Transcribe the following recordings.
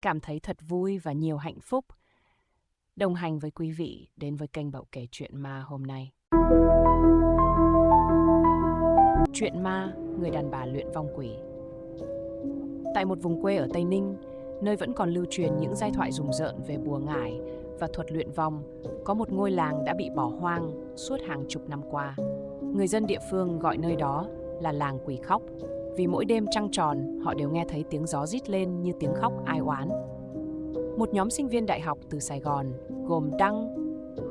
cảm thấy thật vui và nhiều hạnh phúc đồng hành với quý vị đến với kênh Bậu Kể Chuyện Ma hôm nay. Chuyện ma, người đàn bà luyện vong quỷ. Tại một vùng quê ở Tây Ninh, nơi vẫn còn lưu truyền những giai thoại rùng rợn về bùa ngải và thuật luyện vong, có một ngôi làng đã bị bỏ hoang suốt hàng chục năm qua. Người dân địa phương gọi nơi đó là làng quỷ khóc, vì mỗi đêm trăng tròn họ đều nghe thấy tiếng gió rít lên như tiếng khóc ai oán. Một nhóm sinh viên đại học từ Sài Gòn gồm Đăng,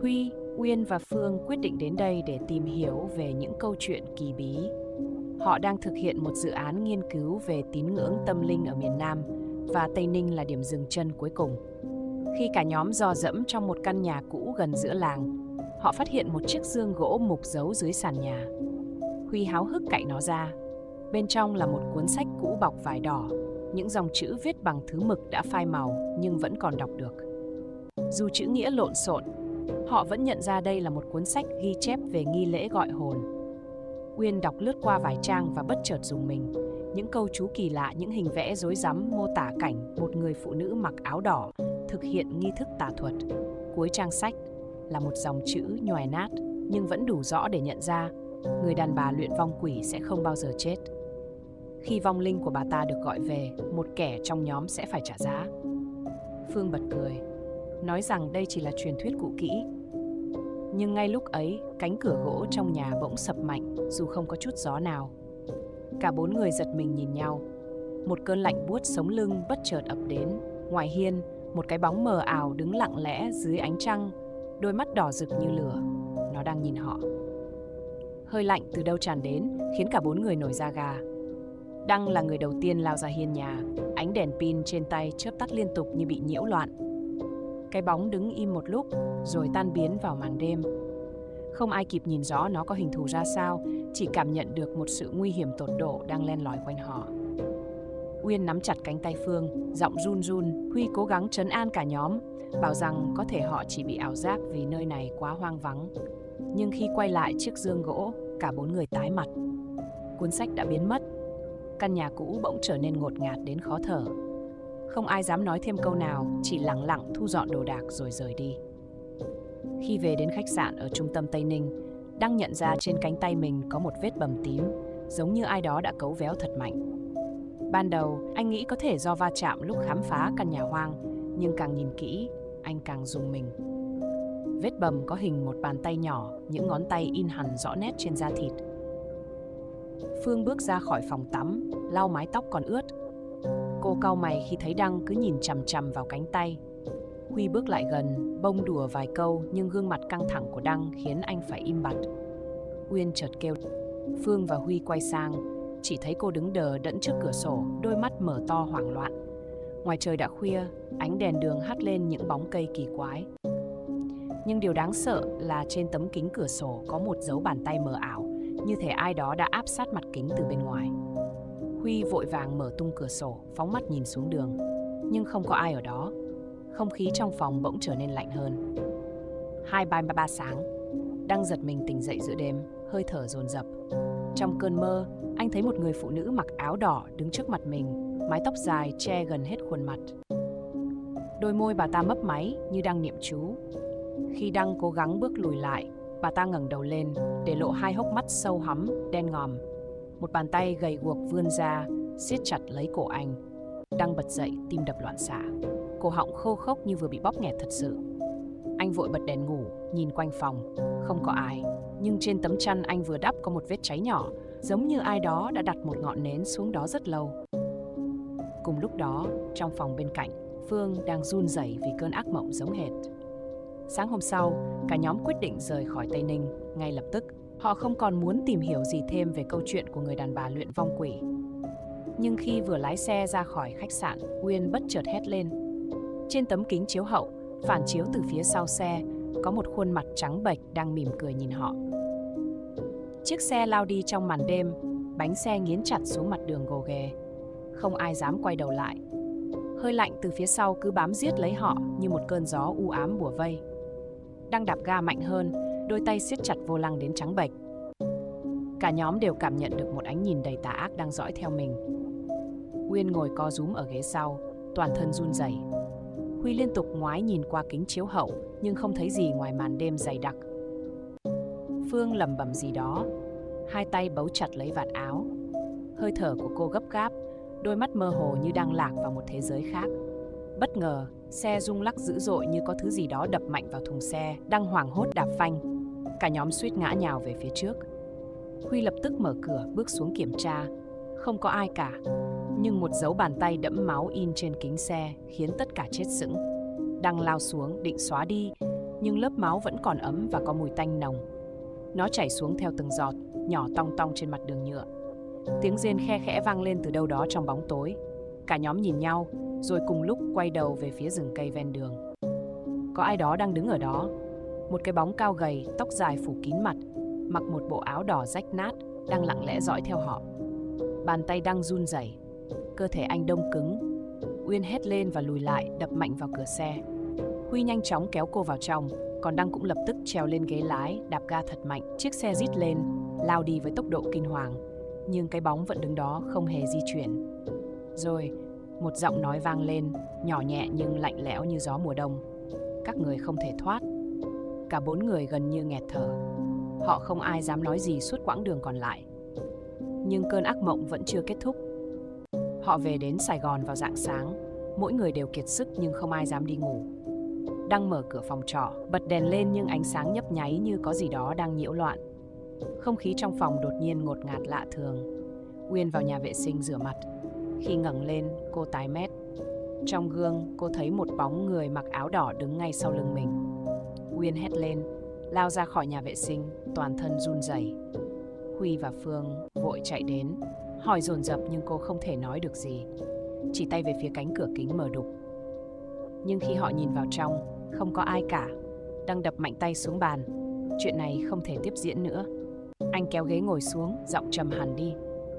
Huy, Uyên và Phương quyết định đến đây để tìm hiểu về những câu chuyện kỳ bí. Họ đang thực hiện một dự án nghiên cứu về tín ngưỡng tâm linh ở miền Nam và Tây Ninh là điểm dừng chân cuối cùng. Khi cả nhóm dò dẫm trong một căn nhà cũ gần giữa làng, họ phát hiện một chiếc giương gỗ mục giấu dưới sàn nhà. Huy háo hức cạy nó ra. Bên trong là một cuốn sách cũ bọc vải đỏ, những dòng chữ viết bằng thứ mực đã phai màu nhưng vẫn còn đọc được. Dù chữ nghĩa lộn xộn, họ vẫn nhận ra đây là một cuốn sách ghi chép về nghi lễ gọi hồn. Uyên đọc lướt qua vài trang và bất chợt rùng mình. Những câu chú kỳ lạ, những hình vẽ rối rắm mô tả cảnh một người phụ nữ mặc áo đỏ thực hiện nghi thức tà thuật. Cuối trang sách là một dòng chữ nhòe nát nhưng vẫn đủ rõ để nhận ra người đàn bà luyện vong quỷ sẽ không bao giờ chết. Khi vong linh của bà ta được gọi về, một kẻ trong nhóm sẽ phải trả giá. Phương bật cười, nói rằng đây chỉ là truyền thuyết cũ kỹ. Nhưng ngay lúc ấy, cánh cửa gỗ trong nhà bỗng sập mạnh dù không có chút gió nào. Cả bốn người giật mình nhìn nhau. Một cơn lạnh buốt sống lưng bất chợt ập đến. Ngoài hiên, một cái bóng mờ ảo đứng lặng lẽ dưới ánh trăng, đôi mắt đỏ rực như lửa. Nó đang nhìn họ. Hơi lạnh từ đâu tràn đến khiến cả bốn người nổi da gà. Đăng là người đầu tiên lao ra hiên nhà, ánh đèn pin trên tay chớp tắt liên tục như bị nhiễu loạn. Cái bóng đứng im một lúc rồi tan biến vào màn đêm. Không ai kịp nhìn rõ nó có hình thù ra sao, chỉ cảm nhận được một sự nguy hiểm tột độ đang len lỏi quanh họ. Uyên nắm chặt cánh tay Phương, giọng run run. Huy cố gắng trấn an cả nhóm, bảo rằng có thể họ chỉ bị ảo giác vì nơi này quá hoang vắng. Nhưng khi quay lại chiếc giương gỗ, cả bốn người tái mặt. Cuốn sách đã biến mất. Căn nhà cũ bỗng trở nên ngột ngạt đến khó thở. Không ai dám nói thêm câu nào, chỉ lặng lặng thu dọn đồ đạc rồi rời đi. Khi về đến khách sạn ở trung tâm Tây Ninh, Đăng nhận ra trên cánh tay mình có một vết bầm tím, giống như ai đó đã cấu véo thật mạnh. Ban đầu, anh nghĩ có thể do va chạm lúc khám phá căn nhà hoang, nhưng càng nhìn kỹ, anh càng rùng mình. Vết bầm có hình một bàn tay nhỏ, những ngón tay in hằn rõ nét trên da thịt. Phương bước ra khỏi phòng tắm, lau mái tóc còn ướt. Cô cau mày khi thấy Đăng cứ nhìn chằm chằm vào cánh tay. Huy bước lại gần, bông đùa vài câu nhưng gương mặt căng thẳng của Đăng khiến anh phải im bặt. Uyên chợt kêu. Phương và Huy quay sang, chỉ thấy cô đứng đờ đẫn trước cửa sổ, đôi mắt mở to hoảng loạn. Ngoài trời đã khuya, ánh đèn đường hắt lên những bóng cây kỳ quái. Nhưng điều đáng sợ là trên tấm kính cửa sổ có một dấu bàn tay mờ ảo, như thể ai đó đã áp sát mặt kính từ bên ngoài. Huy vội vàng mở tung cửa sổ, phóng mắt nhìn xuống đường. Nhưng không có ai ở đó. Không khí trong phòng bỗng trở nên lạnh hơn. 2:33 sáng, Đăng giật mình tỉnh dậy giữa đêm, hơi thở dồn dập. Trong cơn mơ, anh thấy một người phụ nữ mặc áo đỏ đứng trước mặt mình, mái tóc dài che gần hết khuôn mặt. Đôi môi bà ta mấp máy như đang niệm chú. Khi Đăng cố gắng bước lùi lại, bà ta ngẩng đầu lên để lộ hai hốc mắt sâu hắm, đen ngòm. Một bàn tay gầy guộc vươn ra, siết chặt lấy cổ anh. Đăng bật dậy, tim đập loạn xạ. Cổ họng khô khốc như vừa bị bóp nghẹt thật sự. Anh vội bật đèn ngủ, nhìn quanh phòng. Không có ai, nhưng trên tấm chăn anh vừa đắp có một vết cháy nhỏ, giống như ai đó đã đặt một ngọn nến xuống đó rất lâu. Cùng lúc đó, trong phòng bên cạnh, Phương đang run rẩy vì cơn ác mộng giống hệt. Sáng hôm sau, cả nhóm quyết định rời khỏi Tây Ninh. Ngay lập tức, họ không còn muốn tìm hiểu gì thêm về câu chuyện của người đàn bà luyện vong quỷ. Nhưng khi vừa lái xe ra khỏi khách sạn, Uyên bất chợt hét lên. Trên tấm kính chiếu hậu, phản chiếu từ phía sau xe, có một khuôn mặt trắng bệch đang mỉm cười nhìn họ. Chiếc xe lao đi trong màn đêm, bánh xe nghiến chặt xuống mặt đường gồ ghề. Không ai dám quay đầu lại. Hơi lạnh từ phía sau cứ bám giết lấy họ như một cơn gió u ám bủa vây. Đang đạp ga mạnh hơn, đôi tay siết chặt vô lăng đến trắng bệch. Cả nhóm đều cảm nhận được một ánh nhìn đầy tà ác đang dõi theo mình. Uyên ngồi co rúm ở ghế sau, toàn thân run rẩy. Huy liên tục ngoái nhìn qua kính chiếu hậu nhưng không thấy gì ngoài màn đêm dày đặc. Phương lẩm bẩm gì đó, hai tay bấu chặt lấy vạt áo. Hơi thở của cô gấp gáp, đôi mắt mơ hồ như đang lạc vào một thế giới khác. Bất ngờ, xe rung lắc dữ dội như có thứ gì đó đập mạnh vào thùng xe, đang hoảng hốt đạp phanh. Cả nhóm suýt ngã nhào về phía trước. Huy lập tức mở cửa bước xuống kiểm tra. Không có ai cả, nhưng một dấu bàn tay đẫm máu in trên kính xe khiến tất cả chết sững. Đăng lao xuống định xóa đi, nhưng lớp máu vẫn còn ấm và có mùi tanh nồng. Nó chảy xuống theo từng giọt, nhỏ tong tong trên mặt đường nhựa. Tiếng rên khe khẽ vang lên từ đâu đó trong bóng tối. Cả nhóm nhìn nhau, rồi cùng lúc quay đầu về phía rừng cây ven đường. Có ai đó đang đứng ở đó. Một cái bóng cao gầy, tóc dài phủ kín mặt, mặc một bộ áo đỏ rách nát, đang lặng lẽ dõi theo họ. Bàn tay Đăng run rẩy, cơ thể anh đông cứng. Uyên hét lên và lùi lại, đập mạnh vào cửa xe. Huy nhanh chóng kéo cô vào trong, còn Đăng cũng lập tức trèo lên ghế lái, đạp ga thật mạnh. Chiếc xe rít lên, lao đi với tốc độ kinh hoàng. Nhưng cái bóng vẫn đứng đó, không hề di chuyển. Rồi, một giọng nói vang lên, nhỏ nhẹ nhưng lạnh lẽo như gió mùa đông. Các người không thể thoát. Cả 4 người gần như nghẹt thở. Họ không ai dám nói gì suốt quãng đường còn lại. Nhưng cơn ác mộng vẫn chưa kết thúc. Họ về đến Sài Gòn vào rạng sáng. Mỗi người đều kiệt sức nhưng không ai dám đi ngủ. Đăng mở cửa phòng trọ, bật đèn lên nhưng ánh sáng nhấp nháy như có gì đó đang nhiễu loạn. Không khí trong phòng đột nhiên ngột ngạt lạ thường. Uyên vào nhà vệ sinh rửa mặt. Khi ngẩng lên, cô tái mét. Trong gương, cô thấy một bóng người mặc áo đỏ đứng ngay sau lưng mình. Uyên hét lên, lao ra khỏi nhà vệ sinh, toàn thân run rẩy. Huy và Phương vội chạy đến, hỏi dồn dập nhưng cô không thể nói được gì. Chỉ tay về phía cánh cửa kính mờ đục. Nhưng khi họ nhìn vào trong, không có ai cả. Đăng đập mạnh tay xuống bàn. Chuyện này không thể tiếp diễn nữa. Anh kéo ghế ngồi xuống, giọng trầm hẳn đi.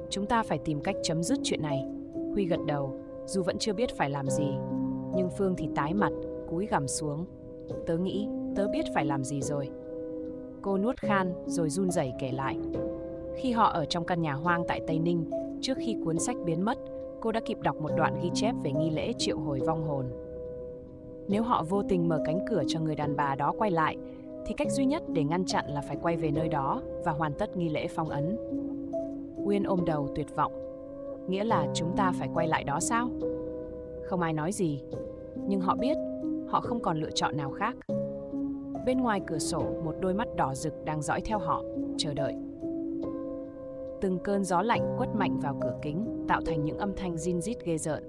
Chúng ta phải tìm cách chấm dứt chuyện này. Huy gật đầu, dù vẫn chưa biết phải làm gì. Nhưng Phương thì tái mặt, cúi gằm xuống. Tớ nghĩ, tớ biết phải làm gì rồi. Cô nuốt khan rồi run rẩy kể lại. Khi họ ở trong căn nhà hoang tại Tây Ninh, trước khi cuốn sách biến mất, cô đã kịp đọc một đoạn ghi chép về nghi lễ triệu hồi vong hồn. Nếu họ vô tình mở cánh cửa cho người đàn bà đó quay lại, thì cách duy nhất để ngăn chặn là phải quay về nơi đó và hoàn tất nghi lễ phong ấn. Uyên ôm đầu tuyệt vọng. Nghĩa là chúng ta phải quay lại đó sao? Không ai nói gì, nhưng họ biết họ không còn lựa chọn nào khác. Bên ngoài cửa sổ, một đôi mắt đỏ rực đang dõi theo họ, chờ đợi. Từng cơn gió lạnh quất mạnh vào cửa kính, tạo thành những âm thanh rin rít ghê rợn.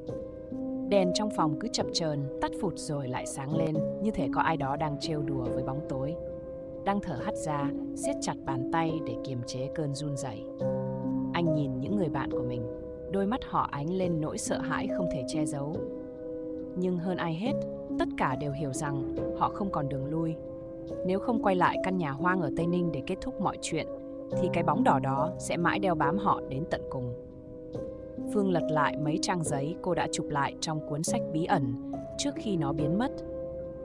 Đèn trong phòng cứ chập chờn, tắt phụt rồi lại sáng lên, như thể có ai đó đang trêu đùa với bóng tối. Đang thở hắt ra, siết chặt bàn tay để kiềm chế cơn run rẩy. Anh nhìn những người bạn của mình, đôi mắt họ ánh lên nỗi sợ hãi không thể che giấu. Nhưng hơn ai hết, tất cả đều hiểu rằng họ không còn đường lui. Nếu không quay lại căn nhà hoang ở Tây Ninh để kết thúc mọi chuyện, thì cái bóng đỏ đó sẽ mãi đeo bám họ đến tận cùng. Phương lật lại mấy trang giấy cô đã chụp lại trong cuốn sách bí ẩn trước khi nó biến mất.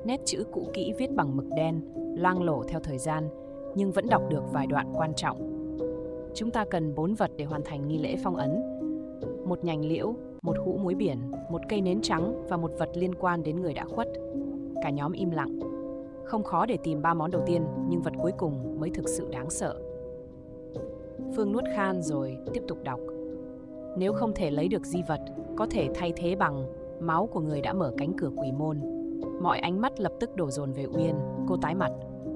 Nét chữ cũ kỹ viết bằng mực đen, loang lổ theo thời gian, nhưng vẫn đọc được vài đoạn quan trọng. Chúng ta cần 4 vật để hoàn thành nghi lễ phong ấn. Một nhành liễu, một hũ muối biển, một cây nến trắng và một vật liên quan đến người đã khuất. Cả nhóm im lặng. Không khó để tìm 3 món đầu tiên, nhưng vật cuối cùng mới thực sự đáng sợ. Phương nuốt khan rồi tiếp tục đọc. Nếu không thể lấy được di vật, có thể thay thế bằng máu của người đã mở cánh cửa quỷ môn. Mọi ánh mắt lập tức đổ dồn về Uyên. Cô tái mặt.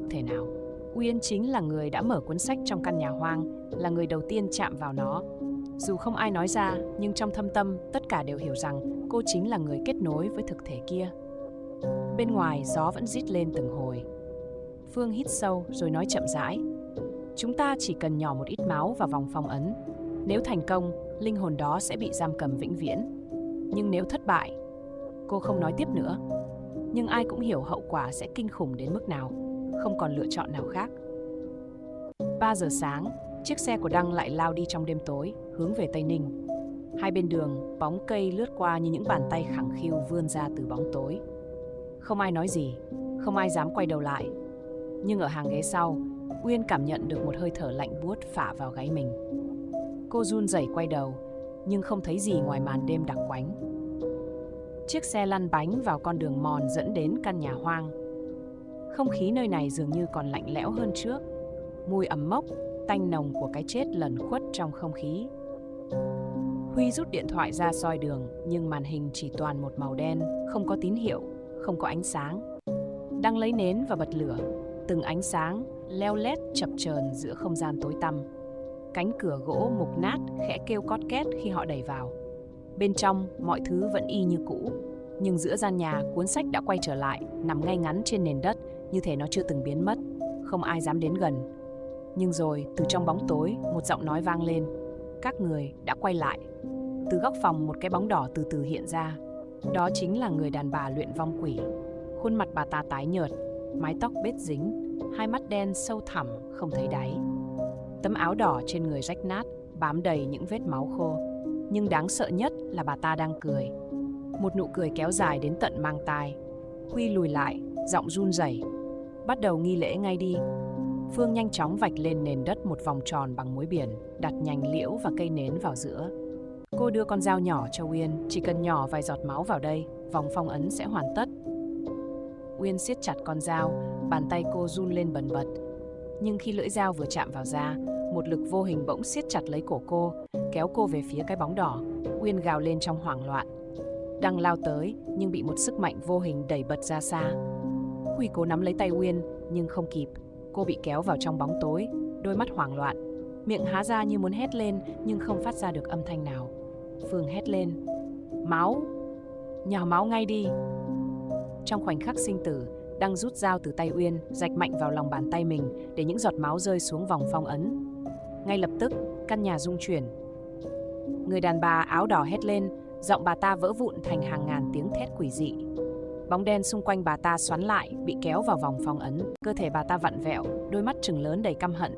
Thế nào? Uyên chính là người đã mở cuốn sách trong căn nhà hoang, là người đầu tiên chạm vào nó. Dù không ai nói ra, nhưng trong thâm tâm, tất cả đều hiểu rằng cô chính là người kết nối với thực thể kia. Bên ngoài, gió vẫn rít lên từng hồi. Phương hít sâu rồi nói chậm rãi. Chúng ta chỉ cần nhỏ một ít máu vào vòng phong ấn. Nếu thành công, linh hồn đó sẽ bị giam cầm vĩnh viễn. Nhưng nếu thất bại, cô không nói tiếp nữa. Nhưng ai cũng hiểu hậu quả sẽ kinh khủng đến mức nào, không còn lựa chọn nào khác. 3 giờ sáng, chiếc xe của Đăng lại lao đi trong đêm tối, hướng về Tây Ninh. Hai bên đường, bóng cây lướt qua như những bàn tay khẳng khiu vươn ra từ bóng tối. Không ai nói gì, không ai dám quay đầu lại. Nhưng ở hàng ghế sau, Uyên cảm nhận được một hơi thở lạnh buốt phả vào gáy mình. Cô run rẩy quay đầu, nhưng không thấy gì ngoài màn đêm đặc quánh. Chiếc xe lăn bánh vào con đường mòn dẫn đến căn nhà hoang. Không khí nơi này dường như còn lạnh lẽo hơn trước. Mùi ẩm mốc, tanh nồng của cái chết lẩn khuất trong không khí. Huy rút điện thoại ra soi đường, nhưng màn hình chỉ toàn một màu đen, không có tín hiệu, không có ánh sáng. Đăng lấy nến và bật lửa, từng ánh sáng leo lét chập chờn giữa không gian tối tăm. Cánh cửa gỗ mục nát khẽ kêu cót két khi họ đẩy vào. Bên trong, mọi thứ vẫn y như cũ, nhưng giữa gian nhà, cuốn sách đã quay trở lại, nằm ngay ngắn trên nền đất, như thể nó chưa từng biến mất. Không ai dám đến gần. Nhưng rồi, từ trong bóng tối, một giọng nói vang lên. Các người đã quay lại. Từ góc phòng, một cái bóng đỏ từ từ hiện ra. Đó chính là người đàn bà luyện vong quỷ. Khuôn mặt bà ta tái nhợt, mái tóc bết dính, hai mắt đen sâu thẳm, không thấy đáy. Tấm áo đỏ trên người rách nát, bám đầy những vết máu khô. Nhưng đáng sợ nhất là bà ta đang cười. Một nụ cười kéo dài đến tận mang tai. Huy lùi lại, giọng run rẩy. Bắt đầu nghi lễ ngay đi. Phương nhanh chóng vạch lên nền đất một vòng tròn bằng muối biển, đặt nhành liễu và cây nến vào giữa. Cô đưa con dao nhỏ cho Uyên, chỉ cần nhỏ vài giọt máu vào đây, vòng phong ấn sẽ hoàn tất. Uyên siết chặt con dao, bàn tay cô run lên bần bật. Nhưng khi lưỡi dao vừa chạm vào da, một lực vô hình bỗng siết chặt lấy cổ cô, kéo cô về phía cái bóng đỏ. Uyên gào lên trong hoảng loạn. Đăng lao tới, nhưng bị một sức mạnh vô hình đẩy bật ra xa. Huy cố nắm lấy tay Uyên, nhưng không kịp. Cô bị kéo vào trong bóng tối, đôi mắt hoảng loạn. Miệng há ra như muốn hét lên, nhưng không phát ra được âm thanh nào. Phương hét lên. Máu! Nhào máu ngay đi! Trong khoảnh khắc sinh tử, Đăng rút dao từ tay Uyên, rạch mạnh vào lòng bàn tay mình để những giọt máu rơi xuống vòng phong ấn. Ngay lập tức, căn nhà rung chuyển. Người đàn bà áo đỏ hét lên, giọng bà ta vỡ vụn thành hàng ngàn tiếng thét quỷ dị. Bóng đen xung quanh bà ta xoắn lại, bị kéo vào vòng phong ấn. Cơ thể bà ta vặn vẹo, đôi mắt trừng lớn đầy căm hận.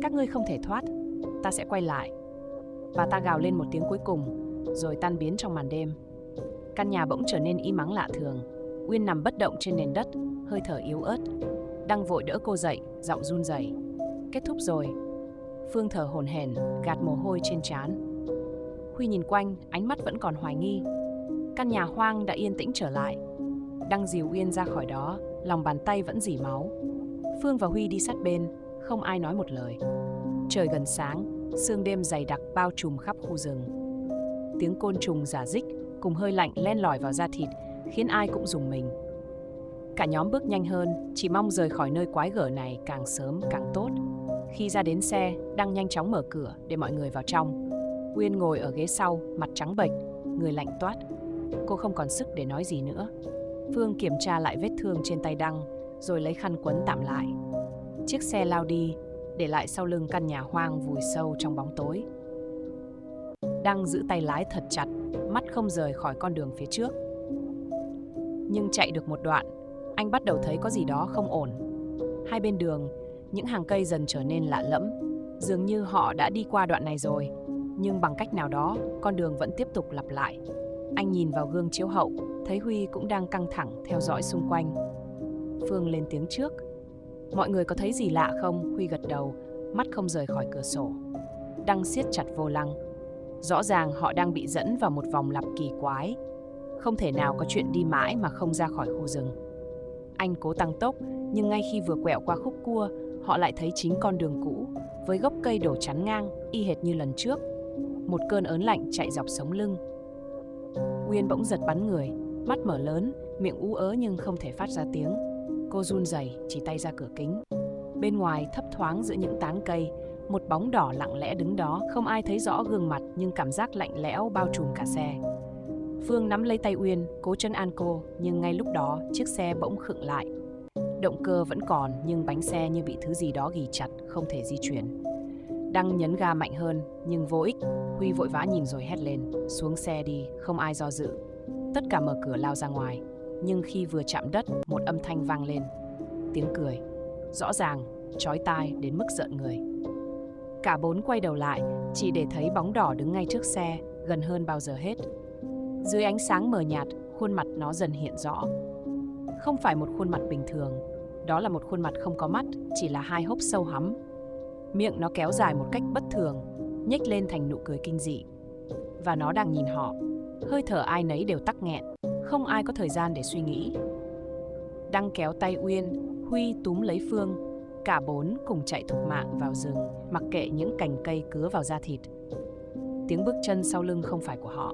Các ngươi không thể thoát, ta sẽ quay lại. Bà ta gào lên một tiếng cuối cùng, rồi tan biến trong màn đêm. Căn nhà bỗng trở nên im ắng lạ thường. Uyên nằm bất động trên nền đất, hơi thở yếu ớt. Đăng vội đỡ cô dậy, giọng run rẩy. Kết thúc rồi. Phương thở hổn hển, gạt mồ hôi trên trán. Huy nhìn quanh, ánh mắt vẫn còn hoài nghi. Căn nhà hoang đã yên tĩnh trở lại. Đăng dìu Uyên ra khỏi đó, lòng bàn tay vẫn rỉ máu. Phương và Huy đi sát bên, không ai nói một lời. Trời gần sáng, sương đêm dày đặc bao trùm khắp khu rừng. Tiếng côn trùng rả rích cùng hơi lạnh len lỏi vào da thịt khiến ai cũng rùng mình. Cả nhóm bước nhanh hơn, chỉ mong rời khỏi nơi quái gở này càng sớm càng tốt. Khi ra đến xe, Đăng nhanh chóng mở cửa để mọi người vào trong. Uyên ngồi ở ghế sau, mặt trắng bệch, người lạnh toát. Cô không còn sức để nói gì nữa. Phương kiểm tra lại vết thương trên tay Đăng, rồi lấy khăn quấn tạm lại. Chiếc xe lao đi, để lại sau lưng căn nhà hoang vùi sâu trong bóng tối. Đăng giữ tay lái thật chặt, mắt không rời khỏi con đường phía trước. Nhưng chạy được một đoạn, anh bắt đầu thấy có gì đó không ổn. Hai bên đường, những hàng cây dần trở nên lạ lẫm. Dường như họ đã đi qua đoạn này rồi, nhưng bằng cách nào đó, con đường vẫn tiếp tục lặp lại. Anh nhìn vào gương chiếu hậu, thấy Huy cũng đang căng thẳng theo dõi xung quanh. Phương lên tiếng trước. Mọi người có thấy gì lạ không? Huy gật đầu, mắt không rời khỏi cửa sổ. Đăng siết chặt vô lăng. Rõ ràng họ đang bị dẫn vào một vòng lặp kỳ quái. Không thể nào có chuyện đi mãi mà không ra khỏi khu rừng. Anh cố tăng tốc, nhưng ngay khi vừa quẹo qua khúc cua, họ lại thấy chính con đường cũ, với gốc cây đổ chắn ngang, y hệt như lần trước. Một cơn ớn lạnh chạy dọc sống lưng. Uyên bỗng giật bắn người, mắt mở lớn, miệng ú ớ nhưng không thể phát ra tiếng. Cô run rẩy chỉ tay ra cửa kính. Bên ngoài thấp thoáng giữa những tán cây, một bóng đỏ lặng lẽ đứng đó, không ai thấy rõ gương mặt nhưng cảm giác lạnh lẽo bao trùm cả xe. Phương nắm lấy tay Uyên, cố trấn an cô, nhưng ngay lúc đó chiếc xe bỗng khựng lại. Động cơ vẫn còn nhưng bánh xe như bị thứ gì đó ghì chặt, không thể di chuyển. Đăng nhấn ga mạnh hơn nhưng vô ích. Huy vội vã nhìn rồi hét lên, xuống xe đi, không ai do dự. Tất cả mở cửa lao ra ngoài, nhưng khi vừa chạm đất, một âm thanh vang lên. Tiếng cười, rõ ràng, chói tai đến mức rợn người. Cả bốn quay đầu lại, chỉ để thấy bóng đỏ đứng ngay trước xe, gần hơn bao giờ hết. Dưới ánh sáng mờ nhạt, khuôn mặt nó dần hiện rõ. Không phải một khuôn mặt bình thường, đó là một khuôn mặt không có mắt, chỉ là hai hốc sâu hắm. Miệng nó kéo dài một cách bất thường, nhếch lên thành nụ cười kinh dị. Và nó đang nhìn họ, hơi thở ai nấy đều tắc nghẹn. Không ai có thời gian để suy nghĩ. Đăng kéo tay Uyên, Huy túm lấy Phương. Cả bốn cùng chạy thục mạng vào rừng, mặc kệ những cành cây cứa vào da thịt. Tiếng bước chân sau lưng không phải của họ.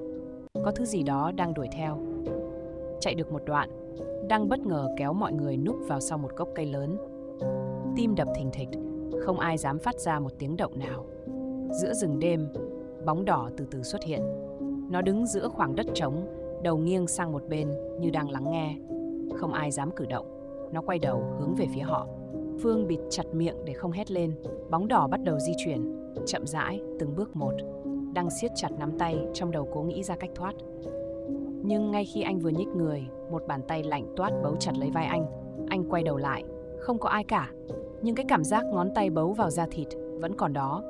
Có thứ gì đó đang đuổi theo. Chạy được một đoạn, Đăng bất ngờ kéo mọi người núp vào sau một gốc cây lớn. Tim đập thình thịch, không ai dám phát ra một tiếng động nào. Giữa rừng đêm, bóng đỏ từ từ xuất hiện. Nó đứng giữa khoảng đất trống, đầu nghiêng sang một bên như đang lắng nghe. Không ai dám cử động. Nó quay đầu hướng về phía họ. Phương bịt chặt miệng để không hét lên. Bóng đỏ bắt đầu di chuyển, chậm rãi, từng bước một. Đăng siết chặt nắm tay, trong đầu cố nghĩ ra cách thoát. Nhưng ngay khi anh vừa nhích người, một bàn tay lạnh toát bấu chặt lấy vai anh. Anh quay đầu lại, không có ai cả. Nhưng cái cảm giác ngón tay bấu vào da thịt vẫn còn đó.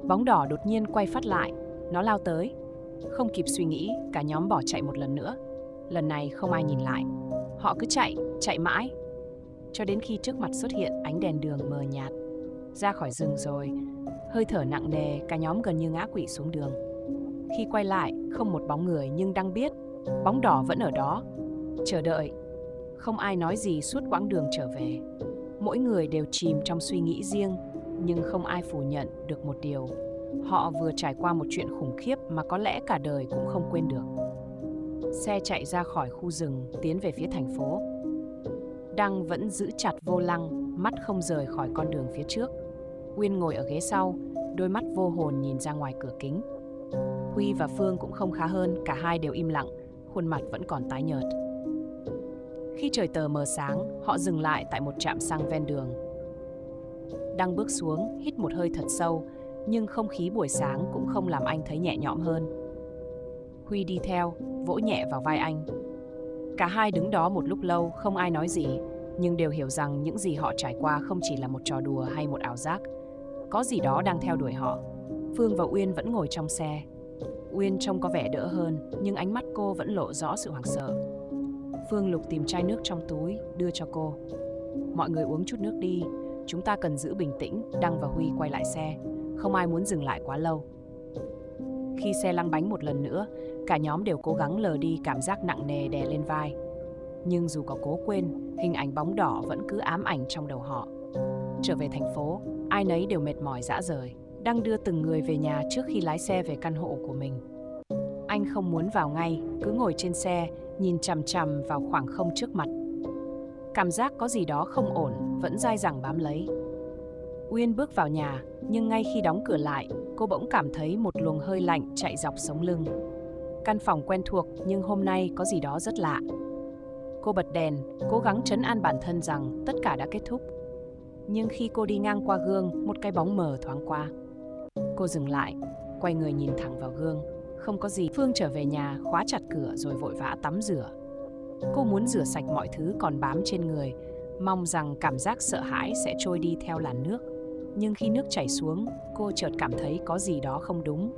Bóng đỏ đột nhiên quay phát lại, nó lao tới. Không kịp suy nghĩ, cả nhóm bỏ chạy một lần nữa. Lần này không ai nhìn lại. Họ cứ chạy mãi. Cho đến khi trước mặt xuất hiện ánh đèn đường mờ nhạt. Ra khỏi rừng rồi, hơi thở nặng nề, cả nhóm gần như ngã quỵ xuống đường. Khi quay lại, không một bóng người nhưng Đăng biết, bóng đỏ vẫn ở đó, chờ đợi. Không ai nói gì suốt quãng đường trở về. Mỗi người đều chìm trong suy nghĩ riêng, nhưng không ai phủ nhận được một điều. Họ vừa trải qua một chuyện khủng khiếp mà có lẽ cả đời cũng không quên được. Xe chạy ra khỏi khu rừng, tiến về phía thành phố. Đăng vẫn giữ chặt vô lăng, mắt không rời khỏi con đường phía trước. Uyên ngồi ở ghế sau, đôi mắt vô hồn nhìn ra ngoài cửa kính. Huy và Phương cũng không khá hơn, cả hai đều im lặng, khuôn mặt vẫn còn tái nhợt. Khi trời tờ mờ sáng, họ dừng lại tại một trạm xăng ven đường. Đăng bước xuống, hít một hơi thật sâu, nhưng không khí buổi sáng cũng không làm anh thấy nhẹ nhõm hơn. Huy đi theo, vỗ nhẹ vào vai anh. Cả hai đứng đó một lúc lâu, không ai nói gì, nhưng đều hiểu rằng những gì họ trải qua không chỉ là một trò đùa hay một ảo giác. Có gì đó đang theo đuổi họ. Phương và Uyên vẫn ngồi trong xe. Uyên trông có vẻ đỡ hơn, nhưng ánh mắt cô vẫn lộ rõ sự hoảng sợ. Phương lục tìm chai nước trong túi, đưa cho cô. Mọi người uống chút nước đi, chúng ta cần giữ bình tĩnh. Đăng và Huy quay lại xe, không ai muốn dừng lại quá lâu. Khi xe lăn bánh một lần nữa, cả nhóm đều cố gắng lờ đi cảm giác nặng nề đè lên vai. Nhưng dù có cố quên, hình ảnh bóng đỏ vẫn cứ ám ảnh trong đầu họ. Trở về thành phố, ai nấy đều mệt mỏi rã rời. Đăng đưa từng người về nhà trước khi lái xe về căn hộ của mình. Anh không muốn vào ngay, cứ ngồi trên xe, nhìn chằm chằm vào khoảng không trước mặt. Cảm giác có gì đó không ổn, vẫn dai dẳng bám lấy. Uyên bước vào nhà, nhưng ngay khi đóng cửa lại, cô bỗng cảm thấy một luồng hơi lạnh chạy dọc sống lưng. Căn phòng quen thuộc, nhưng hôm nay có gì đó rất lạ. Cô bật đèn, cố gắng trấn an bản thân rằng tất cả đã kết thúc. Nhưng khi cô đi ngang qua gương, một cái bóng mờ thoáng qua. Cô dừng lại, quay người nhìn thẳng vào gương. Không có gì. Phương trở về nhà, khóa chặt cửa rồi vội vã tắm rửa. Cô muốn rửa sạch mọi thứ còn bám trên người, mong rằng cảm giác sợ hãi sẽ trôi đi theo làn nước. Nhưng khi nước chảy xuống, cô chợt cảm thấy có gì đó không đúng.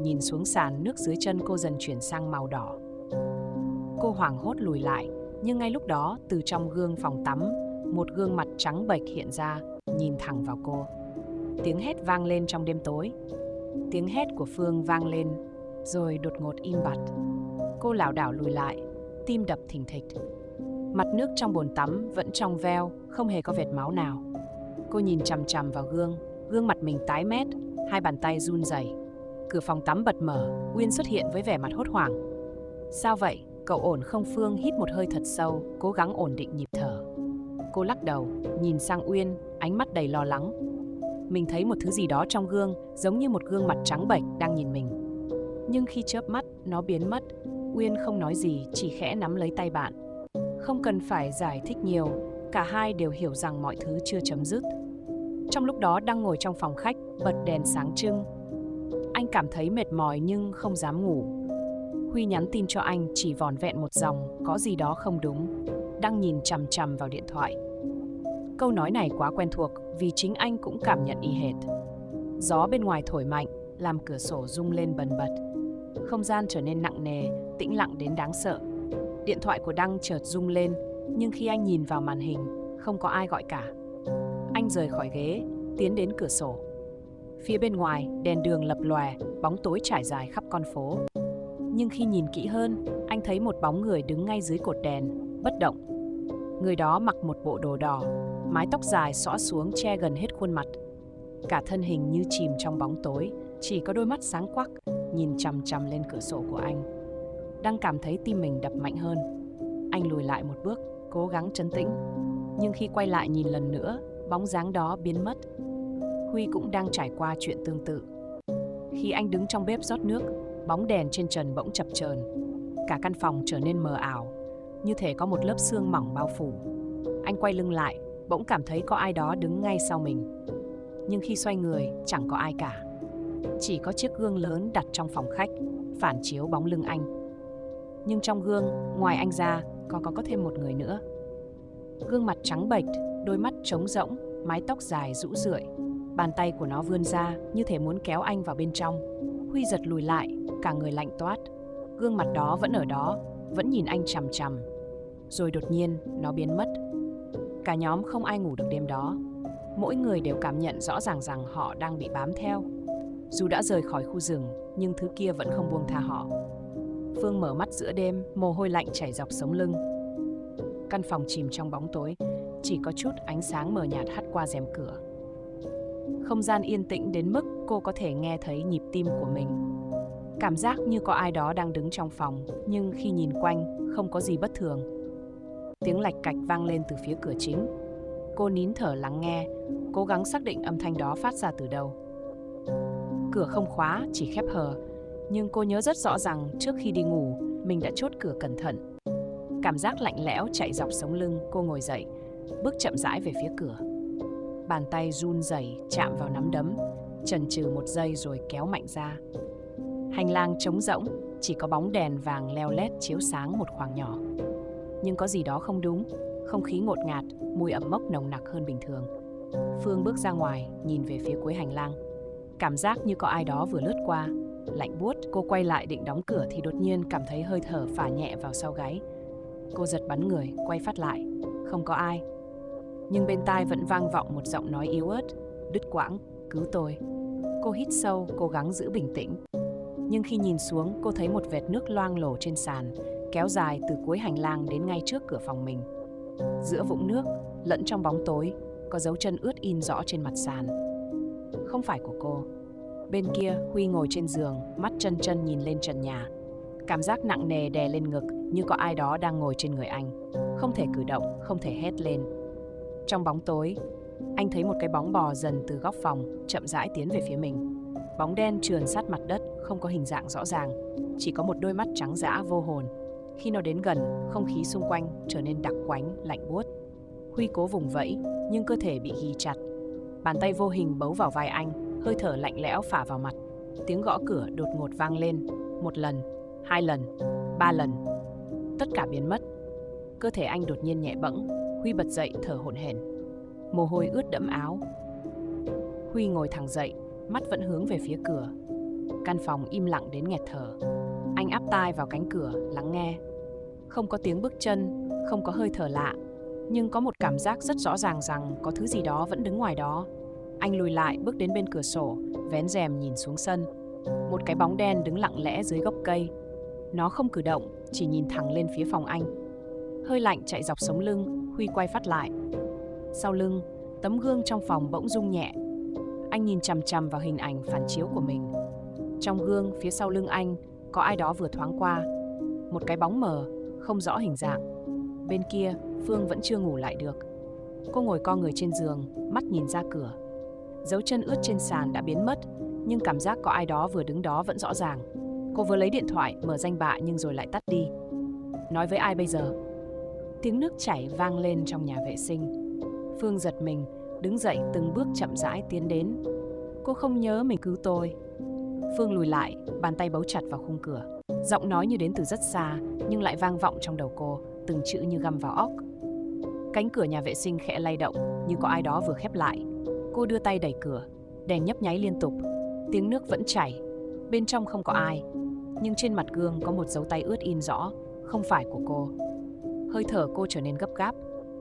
Nhìn xuống sàn, nước dưới chân cô dần chuyển sang màu đỏ. Cô hoảng hốt lùi lại, nhưng ngay lúc đó, từ trong gương phòng tắm, một gương mặt trắng bệch hiện ra, nhìn thẳng vào cô. Tiếng hét vang lên trong đêm tối. Tiếng hét của Phương vang lên, rồi đột ngột im bặt. Cô lảo đảo lùi lại, tim đập thình thịch. Mặt nước trong bồn tắm vẫn trong veo, không hề có vệt máu nào. Cô nhìn chằm chằm vào gương, gương mặt mình tái mét, hai bàn tay run rẩy. Cửa phòng tắm bật mở, Uyên xuất hiện với vẻ mặt hốt hoảng. Sao vậy? Cậu ổn không? Phương hít một hơi thật sâu, cố gắng ổn định nhịp thở. Cô lắc đầu, nhìn sang Uyên, ánh mắt đầy lo lắng. Mình thấy một thứ gì đó trong gương, giống như một gương mặt trắng bệch đang nhìn mình. Nhưng khi chớp mắt, nó biến mất. Uyên không nói gì, chỉ khẽ nắm lấy tay bạn. Không cần phải giải thích nhiều, cả hai đều hiểu rằng mọi thứ chưa chấm dứt. Trong lúc đó, đang ngồi trong phòng khách, bật đèn sáng trưng. Anh cảm thấy mệt mỏi nhưng không dám ngủ. Huy nhắn tin cho anh chỉ vỏn vẹn một dòng, có gì đó không đúng. Đang nhìn chằm chằm vào điện thoại. Câu nói này quá quen thuộc vì chính anh cũng cảm nhận y hệt. Gió bên ngoài thổi mạnh, làm cửa sổ rung lên bần bật. Không gian trở nên nặng nề, tĩnh lặng đến đáng sợ. Điện thoại của Đăng chợt rung lên, nhưng khi anh nhìn vào màn hình, không có ai gọi cả. Anh rời khỏi ghế, tiến đến cửa sổ. Phía bên ngoài, đèn đường lập lòe, bóng tối trải dài khắp con phố. Nhưng khi nhìn kỹ hơn, anh thấy một bóng người đứng ngay dưới cột đèn, bất động. Người đó mặc một bộ đồ đỏ, mái tóc dài xõa xuống che gần hết khuôn mặt. Cả thân hình như chìm trong bóng tối, chỉ có đôi mắt sáng quắc, nhìn chằm chằm lên cửa sổ của anh. Đang cảm thấy tim mình đập mạnh hơn. Anh lùi lại một bước, cố gắng trấn tĩnh. Nhưng khi quay lại nhìn lần nữa, bóng dáng đó biến mất. Huy cũng đang trải qua chuyện tương tự. Khi anh đứng trong bếp rót nước, bóng đèn trên trần bỗng chập chờn. Cả căn phòng trở nên mờ ảo, như thể có một lớp sương mỏng bao phủ. Anh quay lưng lại, bỗng cảm thấy có ai đó đứng ngay sau mình. Nhưng khi xoay người, chẳng có ai cả. Chỉ có chiếc gương lớn đặt trong phòng khách, phản chiếu bóng lưng anh. Nhưng trong gương, ngoài anh ra, có thêm một người nữa. Gương mặt trắng bệch, đôi mắt trống rỗng, mái tóc dài rũ rượi. Bàn tay của nó vươn ra, như thể muốn kéo anh vào bên trong. Huy giật lùi lại, cả người lạnh toát. Gương mặt đó vẫn ở đó, vẫn nhìn anh chằm chằm. Rồi đột nhiên, nó biến mất. Cả nhóm không ai ngủ được đêm đó. Mỗi người đều cảm nhận rõ ràng rằng họ đang bị bám theo. Dù đã rời khỏi khu rừng, nhưng thứ kia vẫn không buông tha họ. Phương mở mắt giữa đêm, mồ hôi lạnh chảy dọc sống lưng. Căn phòng chìm trong bóng tối, chỉ có chút ánh sáng mờ nhạt hắt qua rèm cửa. Không gian yên tĩnh đến mức cô có thể nghe thấy nhịp tim của mình. Cảm giác như có ai đó đang đứng trong phòng, nhưng khi nhìn quanh, không có gì bất thường. Tiếng lạch cạch vang lên từ phía cửa chính. Cô nín thở lắng nghe, cố gắng xác định âm thanh đó phát ra từ đâu. Cửa không khóa, chỉ khép hờ, nhưng cô nhớ rất rõ rằng trước khi đi ngủ, mình đã chốt cửa cẩn thận. Cảm giác lạnh lẽo chạy dọc sống lưng, cô ngồi dậy, bước chậm rãi về phía cửa. Bàn tay run rẩy chạm vào nắm đấm, chần chừ một giây rồi kéo mạnh ra. Hành lang trống rỗng, chỉ có bóng đèn vàng leo lét chiếu sáng một khoảng nhỏ. Nhưng có gì đó không đúng, không khí ngột ngạt, mùi ẩm mốc nồng nặc hơn bình thường. Phương bước ra ngoài, nhìn về phía cuối hành lang. Cảm giác như có ai đó vừa lướt qua, lạnh buốt. Cô quay lại định đóng cửa thì đột nhiên cảm thấy hơi thở phả nhẹ vào sau gáy. Cô giật bắn người, quay phát lại, không có ai. Nhưng bên tai vẫn vang vọng một giọng nói yếu ớt, đứt quãng, cứu tôi. Cô hít sâu, cố gắng giữ bình tĩnh. Nhưng khi nhìn xuống, cô thấy một vệt nước loang lổ trên sàn, kéo dài từ cuối hành lang đến ngay trước cửa phòng mình. Giữa vũng nước, lẫn trong bóng tối, có dấu chân ướt in rõ trên mặt sàn. Không phải của cô. Bên kia, Huy ngồi trên giường, mắt trân trân nhìn lên trần nhà. Cảm giác nặng nề đè lên ngực, như có ai đó đang ngồi trên người anh. Không thể cử động, không thể hét lên. Trong bóng tối, anh thấy một cái bóng bò dần từ góc phòng, chậm rãi tiến về phía mình. Bóng đen trườn sát mặt đất, không có hình dạng rõ ràng, chỉ có một đôi mắt trắng dã vô hồn. Khi nó đến gần, không khí xung quanh trở nên đặc quánh, lạnh buốt. Huy cố vùng vẫy, nhưng cơ thể bị ghì chặt. Bàn tay vô hình bấu vào vai anh, hơi thở lạnh lẽo phả vào mặt. Tiếng gõ cửa đột ngột vang lên, 1 lần, 2 lần, 3 lần. Tất cả biến mất. Cơ thể anh đột nhiên nhẹ bẫng. Huy bật dậy thở hổn hển. Mồ hôi ướt đẫm áo. Huy ngồi thẳng dậy, mắt vẫn hướng về phía cửa. Căn phòng im lặng đến nghẹt thở. Anh áp tai vào cánh cửa, lắng nghe. Không có tiếng bước chân, không có hơi thở lạ, nhưng có một cảm giác rất rõ ràng rằng có thứ gì đó vẫn đứng ngoài đó. Anh lùi lại, bước đến bên cửa sổ, vén rèm nhìn xuống sân. Một cái bóng đen đứng lặng lẽ dưới gốc cây. Nó không cử động, chỉ nhìn thẳng lên phía phòng anh. Hơi lạnh chạy dọc sống lưng, Huy quay phát lại. Sau lưng, tấm gương trong phòng bỗng rung nhẹ. Anh nhìn chằm chằm vào hình ảnh phản chiếu của mình. Trong gương, phía sau lưng anh, có ai đó vừa thoáng qua. Một cái bóng mờ, không rõ hình dạng. Bên kia, Phương vẫn chưa ngủ lại được. Cô ngồi co người trên giường, mắt nhìn ra cửa. Dấu chân ướt trên sàn đã biến mất, nhưng cảm giác có ai đó vừa đứng đó vẫn rõ ràng. Cô vừa lấy điện thoại, mở danh bạ nhưng rồi lại tắt đi. Nói với ai bây giờ? Tiếng nước chảy vang lên trong nhà vệ sinh. Phương giật mình, đứng dậy từng bước chậm rãi tiến đến. Cô không nhớ mình cứu tôi. Phương lùi lại, bàn tay bấu chặt vào khung cửa. Giọng nói như đến từ rất xa, nhưng lại vang vọng trong đầu cô, từng chữ như găm vào óc. Cánh cửa nhà vệ sinh khẽ lay động, như có ai đó vừa khép lại. Cô đưa tay đẩy cửa, đèn nhấp nháy liên tục. Tiếng nước vẫn chảy, bên trong không có ai. Nhưng trên mặt gương có một dấu tay ướt in rõ, không phải của cô. Hơi thở cô trở nên gấp gáp.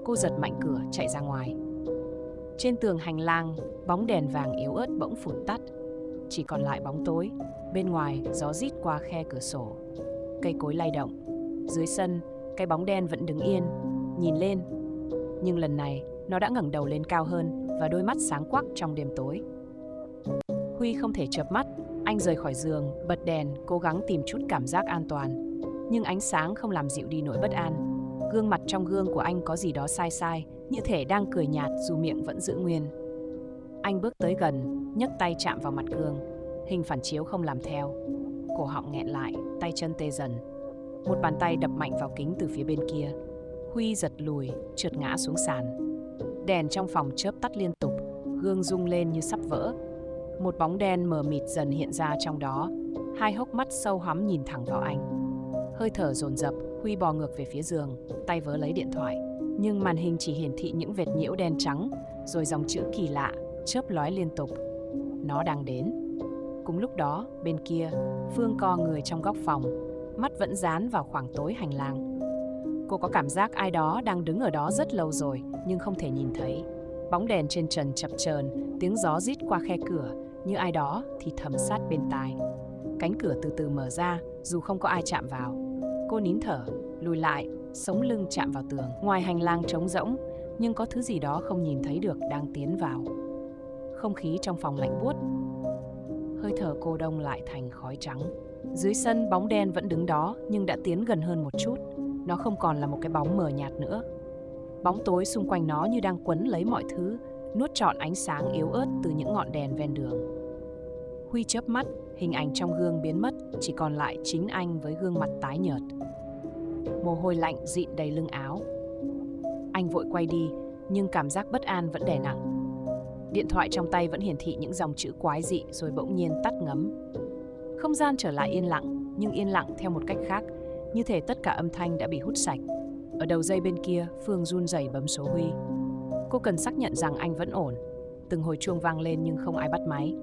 Cô giật mạnh cửa, chạy ra ngoài. Trên tường hành lang, bóng đèn vàng yếu ớt bỗng phụt tắt. chỉ còn lại bóng tối. Bên ngoài, gió rít qua khe cửa sổ. Cây cối lay động. Dưới sân, cái bóng đen vẫn đứng yên, nhìn lên. Nhưng lần này, nó đã ngẩng đầu lên cao hơn và đôi mắt sáng quắc trong đêm tối. Huy không thể chợp mắt. Anh rời khỏi giường, bật đèn, cố gắng tìm chút cảm giác an toàn. Nhưng ánh sáng không làm dịu đi nỗi bất an. Gương mặt trong gương của anh có gì đó sai sai, như thể đang cười nhạt dù miệng vẫn giữ nguyên. Anh bước tới gần, nhấc tay chạm vào mặt gương. Hình phản chiếu không làm theo. Cổ họng nghẹn lại, tay chân tê dần. Một bàn tay đập mạnh vào kính từ phía bên kia. Huy giật lùi, trượt ngã xuống sàn. Đèn trong phòng chớp tắt liên tục, gương rung lên như sắp vỡ. Một bóng đen mờ mịt dần hiện ra trong đó. Hai hốc mắt sâu hoắm nhìn thẳng vào anh. Hơi thở dồn dập, Huy bò ngược về phía giường, tay vớ lấy điện thoại. Nhưng màn hình chỉ hiển thị những vệt nhiễu đen trắng, rồi dòng chữ kỳ lạ, chớp lóe liên tục. Nó đang đến. Cùng lúc đó, bên kia, Phương co người trong góc phòng, mắt vẫn dán vào khoảng tối hành lang. Cô có cảm giác ai đó đang đứng ở đó rất lâu rồi, nhưng không thể nhìn thấy. Bóng đèn trên trần chập chờn, tiếng gió rít qua khe cửa, như ai đó thì thầm sát bên tai. Cánh cửa từ từ mở ra, dù không có ai chạm vào. Cô nín thở, lùi lại, sống lưng chạm vào tường. Ngoài hành lang trống rỗng, nhưng có thứ gì đó không nhìn thấy được đang tiến vào. Không khí trong phòng lạnh buốt. Hơi thở cô đông lại thành khói trắng. Dưới sân, bóng đen vẫn đứng đó, nhưng đã tiến gần hơn một chút. Nó không còn là một cái bóng mờ nhạt nữa. Bóng tối xung quanh nó như đang quấn lấy mọi thứ, nuốt trọn ánh sáng yếu ớt từ những ngọn đèn ven đường. Huy chớp mắt, hình ảnh trong gương biến mất, chỉ còn lại chính anh với gương mặt tái nhợt. Mồ hôi lạnh dịn đầy lưng áo. Anh vội quay đi, nhưng cảm giác bất an vẫn đè nặng. Điện thoại trong tay vẫn hiển thị những dòng chữ quái dị rồi bỗng nhiên tắt ngấm. Không gian trở lại yên lặng, nhưng yên lặng theo một cách khác, như thể tất cả âm thanh đã bị hút sạch. Ở đầu dây bên kia, Phương run rẩy bấm số Huy. Cô cần xác nhận rằng anh vẫn ổn. Từng hồi chuông vang lên nhưng không ai bắt máy.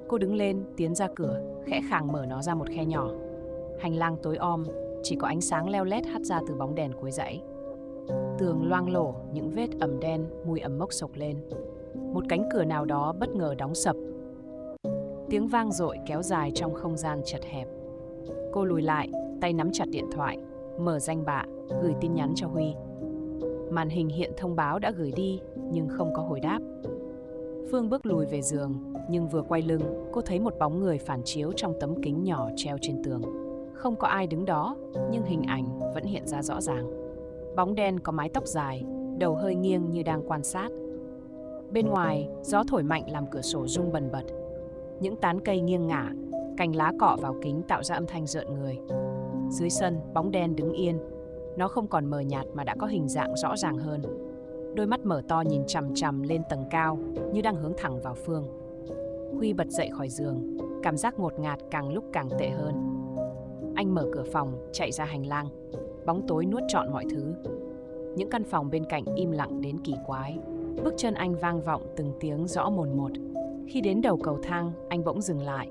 Cô đứng lên, tiến ra cửa, khẽ khàng mở nó ra một khe nhỏ. Hành lang tối om, chỉ có ánh sáng leo lét hắt ra từ bóng đèn cuối dãy. Tường loang lổ, những vết ẩm đen, mùi ẩm mốc sộc lên. Một cánh cửa nào đó bất ngờ đóng sập. Tiếng vang dội kéo dài trong không gian chật hẹp. Cô lùi lại, tay nắm chặt điện thoại, mở danh bạ, gửi tin nhắn cho Huy. Màn hình hiện thông báo đã gửi đi, nhưng không có hồi đáp. Phương bước lùi về giường, nhưng vừa quay lưng, cô thấy một bóng người phản chiếu trong tấm kính nhỏ treo trên tường. Không có ai đứng đó, nhưng hình ảnh vẫn hiện ra rõ ràng. Bóng đen có mái tóc dài, đầu hơi nghiêng như đang quan sát. Bên ngoài, gió thổi mạnh làm cửa sổ rung bần bật. Những tán cây nghiêng ngả, cành lá cọ vào kính tạo ra âm thanh rợn người. Dưới sân, bóng đen đứng yên. Nó không còn mờ nhạt mà đã có hình dạng rõ ràng hơn. Đôi mắt mở to nhìn chằm chằm lên tầng cao, như đang hướng thẳng vào Phương. Huy bật dậy khỏi giường, cảm giác ngột ngạt càng lúc càng tệ hơn. Anh mở cửa phòng, chạy ra hành lang. Bóng tối nuốt trọn mọi thứ. Những căn phòng bên cạnh im lặng đến kỳ quái. Bước chân anh vang vọng từng tiếng rõ mồn một. Khi đến đầu cầu thang, anh bỗng dừng lại.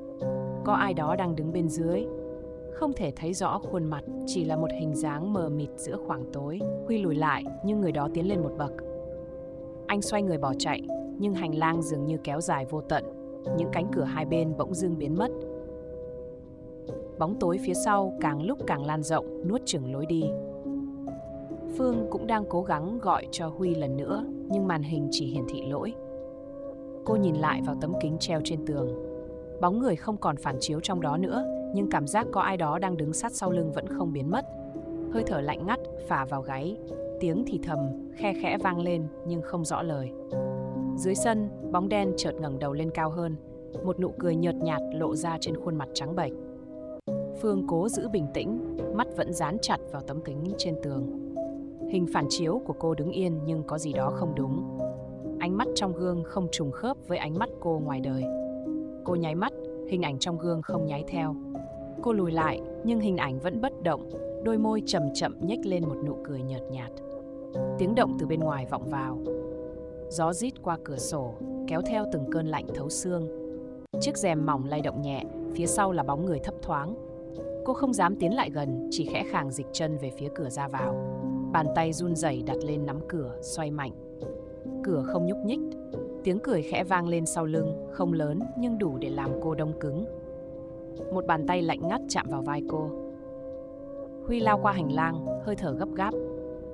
Có ai đó đang đứng bên dưới. Không thể thấy rõ khuôn mặt, chỉ là một hình dáng mờ mịt giữa khoảng tối. Huy lùi lại, nhưng người đó tiến lên một bậc. Anh xoay người bỏ chạy, nhưng hành lang dường như kéo dài vô tận. Những cánh cửa hai bên bỗng dưng biến mất. Bóng tối phía sau càng lúc càng lan rộng, nuốt chửng lối đi. Phương cũng đang cố gắng gọi cho Huy lần nữa, nhưng màn hình chỉ hiển thị lỗi. Cô nhìn lại vào tấm kính treo trên tường. Bóng người không còn phản chiếu trong đó nữa, nhưng cảm giác có ai đó đang đứng sát sau lưng vẫn không biến mất. Hơi thở lạnh ngắt phả vào gáy, tiếng thì thầm, khe khẽ vang lên nhưng không rõ lời. Dưới sân, bóng đen chợt ngẩng đầu lên cao hơn, một nụ cười nhợt nhạt lộ ra trên khuôn mặt trắng bệch. Phương cố giữ bình tĩnh, mắt vẫn dán chặt vào tấm kính trên tường. Hình phản chiếu của cô đứng yên nhưng có gì đó không đúng. Ánh mắt trong gương không trùng khớp với ánh mắt cô ngoài đời. Cô nháy mắt, hình ảnh trong gương không nháy theo. Cô lùi lại, nhưng hình ảnh vẫn bất động, đôi môi chậm chậm nhếch lên một nụ cười nhợt nhạt. Tiếng động từ bên ngoài vọng vào. Gió rít qua cửa sổ, kéo theo từng cơn lạnh thấu xương. Chiếc rèm mỏng lay động nhẹ, phía sau là bóng người thấp thoáng. Cô không dám tiến lại gần, chỉ khẽ khàng dịch chân về phía cửa ra vào. Bàn tay run rẩy đặt lên nắm cửa, xoay mạnh. Cửa không nhúc nhích. Tiếng cười khẽ vang lên sau lưng, không lớn nhưng đủ để làm cô đông cứng. Một bàn tay lạnh ngắt chạm vào vai cô. Huy lao qua hành lang, hơi thở gấp gáp.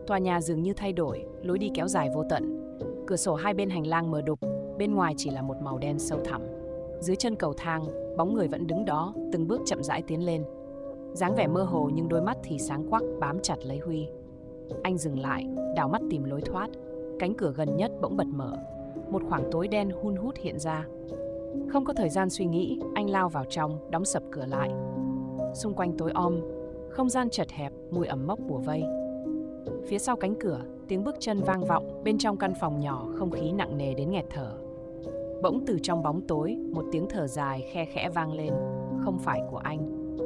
Tòa nhà dường như thay đổi, lối đi kéo dài vô tận. Cửa sổ hai bên hành lang mờ đục, bên ngoài chỉ là một màu đen sâu thẳm. Dưới chân cầu thang, bóng người vẫn đứng đó, từng bước chậm rãi tiến lên. Dáng vẻ mơ hồ nhưng đôi mắt thì sáng quắc bám chặt lấy Huy. Anh dừng lại, đảo mắt tìm lối thoát. Cánh cửa gần nhất bỗng bật mở. Một khoảng tối đen hun hút hiện ra. Không có thời gian suy nghĩ, anh lao vào trong, đóng sập cửa lại. Xung quanh tối om, không gian chật hẹp, mùi ẩm mốc bủa vây. Phía sau cánh cửa, tiếng bước chân vang vọng. Bên trong căn phòng nhỏ, không khí nặng nề đến nghẹt thở. Bỗng từ trong bóng tối, một tiếng thở dài khe khẽ vang lên. Không phải của anh.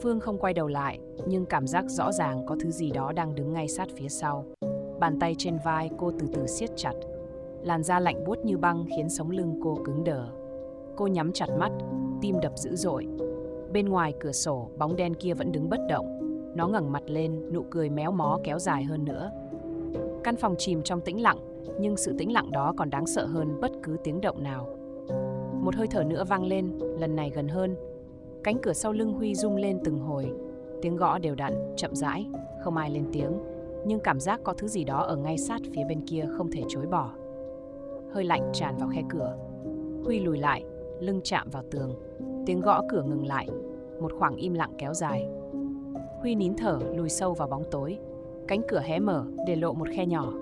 Phương không quay đầu lại, nhưng cảm giác rõ ràng có thứ gì đó đang đứng ngay sát phía sau. Bàn tay trên vai cô từ từ siết chặt. Làn da lạnh buốt như băng khiến sống lưng cô cứng đờ. Cô nhắm chặt mắt, tim đập dữ dội. Bên ngoài cửa sổ, bóng đen kia vẫn đứng bất động. Nó ngẩng mặt lên, nụ cười méo mó kéo dài hơn nữa. Căn phòng chìm trong tĩnh lặng, nhưng sự tĩnh lặng đó còn đáng sợ hơn bất cứ tiếng động nào. Một hơi thở nữa vang lên, lần này gần hơn. Cánh cửa sau lưng Huy rung lên từng hồi. Tiếng gõ đều đặn, chậm rãi, không ai lên tiếng. Nhưng cảm giác có thứ gì đó ở ngay sát phía bên kia không thể chối bỏ. Hơi lạnh tràn vào khe cửa. Huy lùi lại, lưng chạm vào tường. Tiếng gõ cửa ngừng lại. Một khoảng im lặng kéo dài. Huy nín thở lùi sâu vào bóng tối. Cánh cửa hé mở để lộ một khe nhỏ.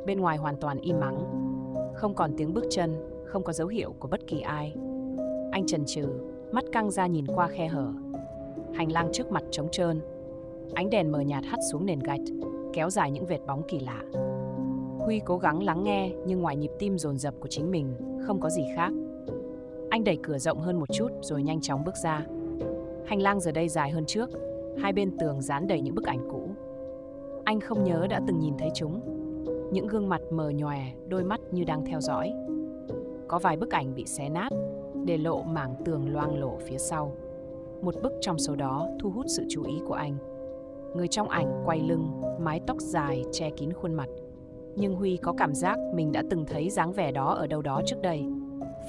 Bên ngoài hoàn toàn im mắng. Không còn tiếng bước chân, không có dấu hiệu của bất kỳ ai. Anh chần chừ, mắt căng ra nhìn qua khe hở. Hành lang trước mặt trống trơn. Ánh đèn mờ nhạt hắt xuống nền gạch, kéo dài những vệt bóng kỳ lạ. Huy cố gắng lắng nghe, nhưng ngoài nhịp tim dồn dập của chính mình, không có gì khác. Anh đẩy cửa rộng hơn một chút rồi nhanh chóng bước ra. Hành lang giờ đây dài hơn trước, hai bên tường dán đầy những bức ảnh cũ. Anh không nhớ đã từng nhìn thấy chúng. Những gương mặt mờ nhòe, đôi mắt như đang theo dõi. Có vài bức ảnh bị xé nát, để lộ mảng tường loang lổ phía sau. Một bức trong số đó thu hút sự chú ý của anh. Người trong ảnh quay lưng, mái tóc dài che kín khuôn mặt. Nhưng Huy có cảm giác mình đã từng thấy dáng vẻ đó ở đâu đó trước đây.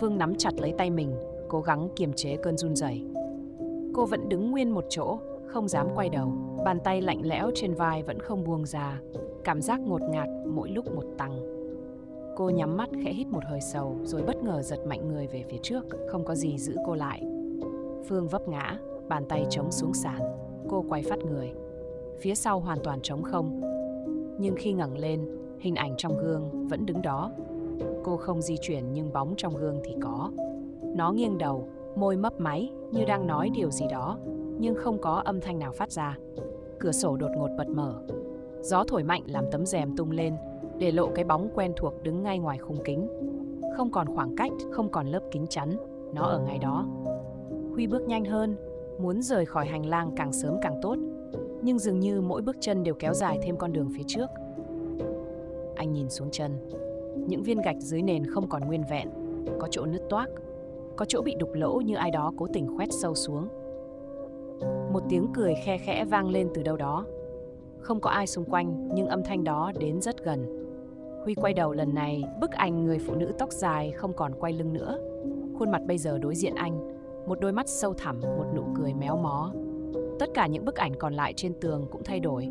Phương nắm chặt lấy tay mình, cố gắng kiềm chế cơn run rẩy. Cô vẫn đứng nguyên một chỗ, không dám quay đầu. Bàn tay lạnh lẽo trên vai vẫn không buông ra. Cảm giác ngột ngạt mỗi lúc một tăng. Cô nhắm mắt khẽ hít một hơi sâu, rồi bất ngờ giật mạnh người về phía trước. Không có gì giữ cô lại. Phương vấp ngã, bàn tay chống xuống sàn. Cô quay phắt người. Phía sau hoàn toàn trống không. Nhưng khi ngẩng lên, hình ảnh trong gương vẫn đứng đó. Cô không di chuyển nhưng bóng trong gương thì có. Nó nghiêng đầu, môi mấp máy như đang nói điều gì đó, nhưng không có âm thanh nào phát ra. Cửa sổ đột ngột bật mở. Gió thổi mạnh làm tấm rèm tung lên, để lộ cái bóng quen thuộc đứng ngay ngoài khung kính. Không còn khoảng cách, không còn lớp kính chắn, nó ở ngay đó. Huy bước nhanh hơn, muốn rời khỏi hành lang càng sớm càng tốt. Nhưng dường như mỗi bước chân đều kéo dài thêm con đường phía trước. Anh nhìn xuống chân. Những viên gạch dưới nền không còn nguyên vẹn. Có chỗ nứt toác, có chỗ bị đục lỗ như ai đó cố tình khoét sâu xuống. Một tiếng cười khe khẽ vang lên từ đâu đó. Không có ai xung quanh, nhưng âm thanh đó đến rất gần. Huy quay đầu lần này, bức ảnh người phụ nữ tóc dài không còn quay lưng nữa. Khuôn mặt bây giờ đối diện anh, một đôi mắt sâu thẳm, một nụ cười méo mó. Tất cả những bức ảnh còn lại trên tường cũng thay đổi.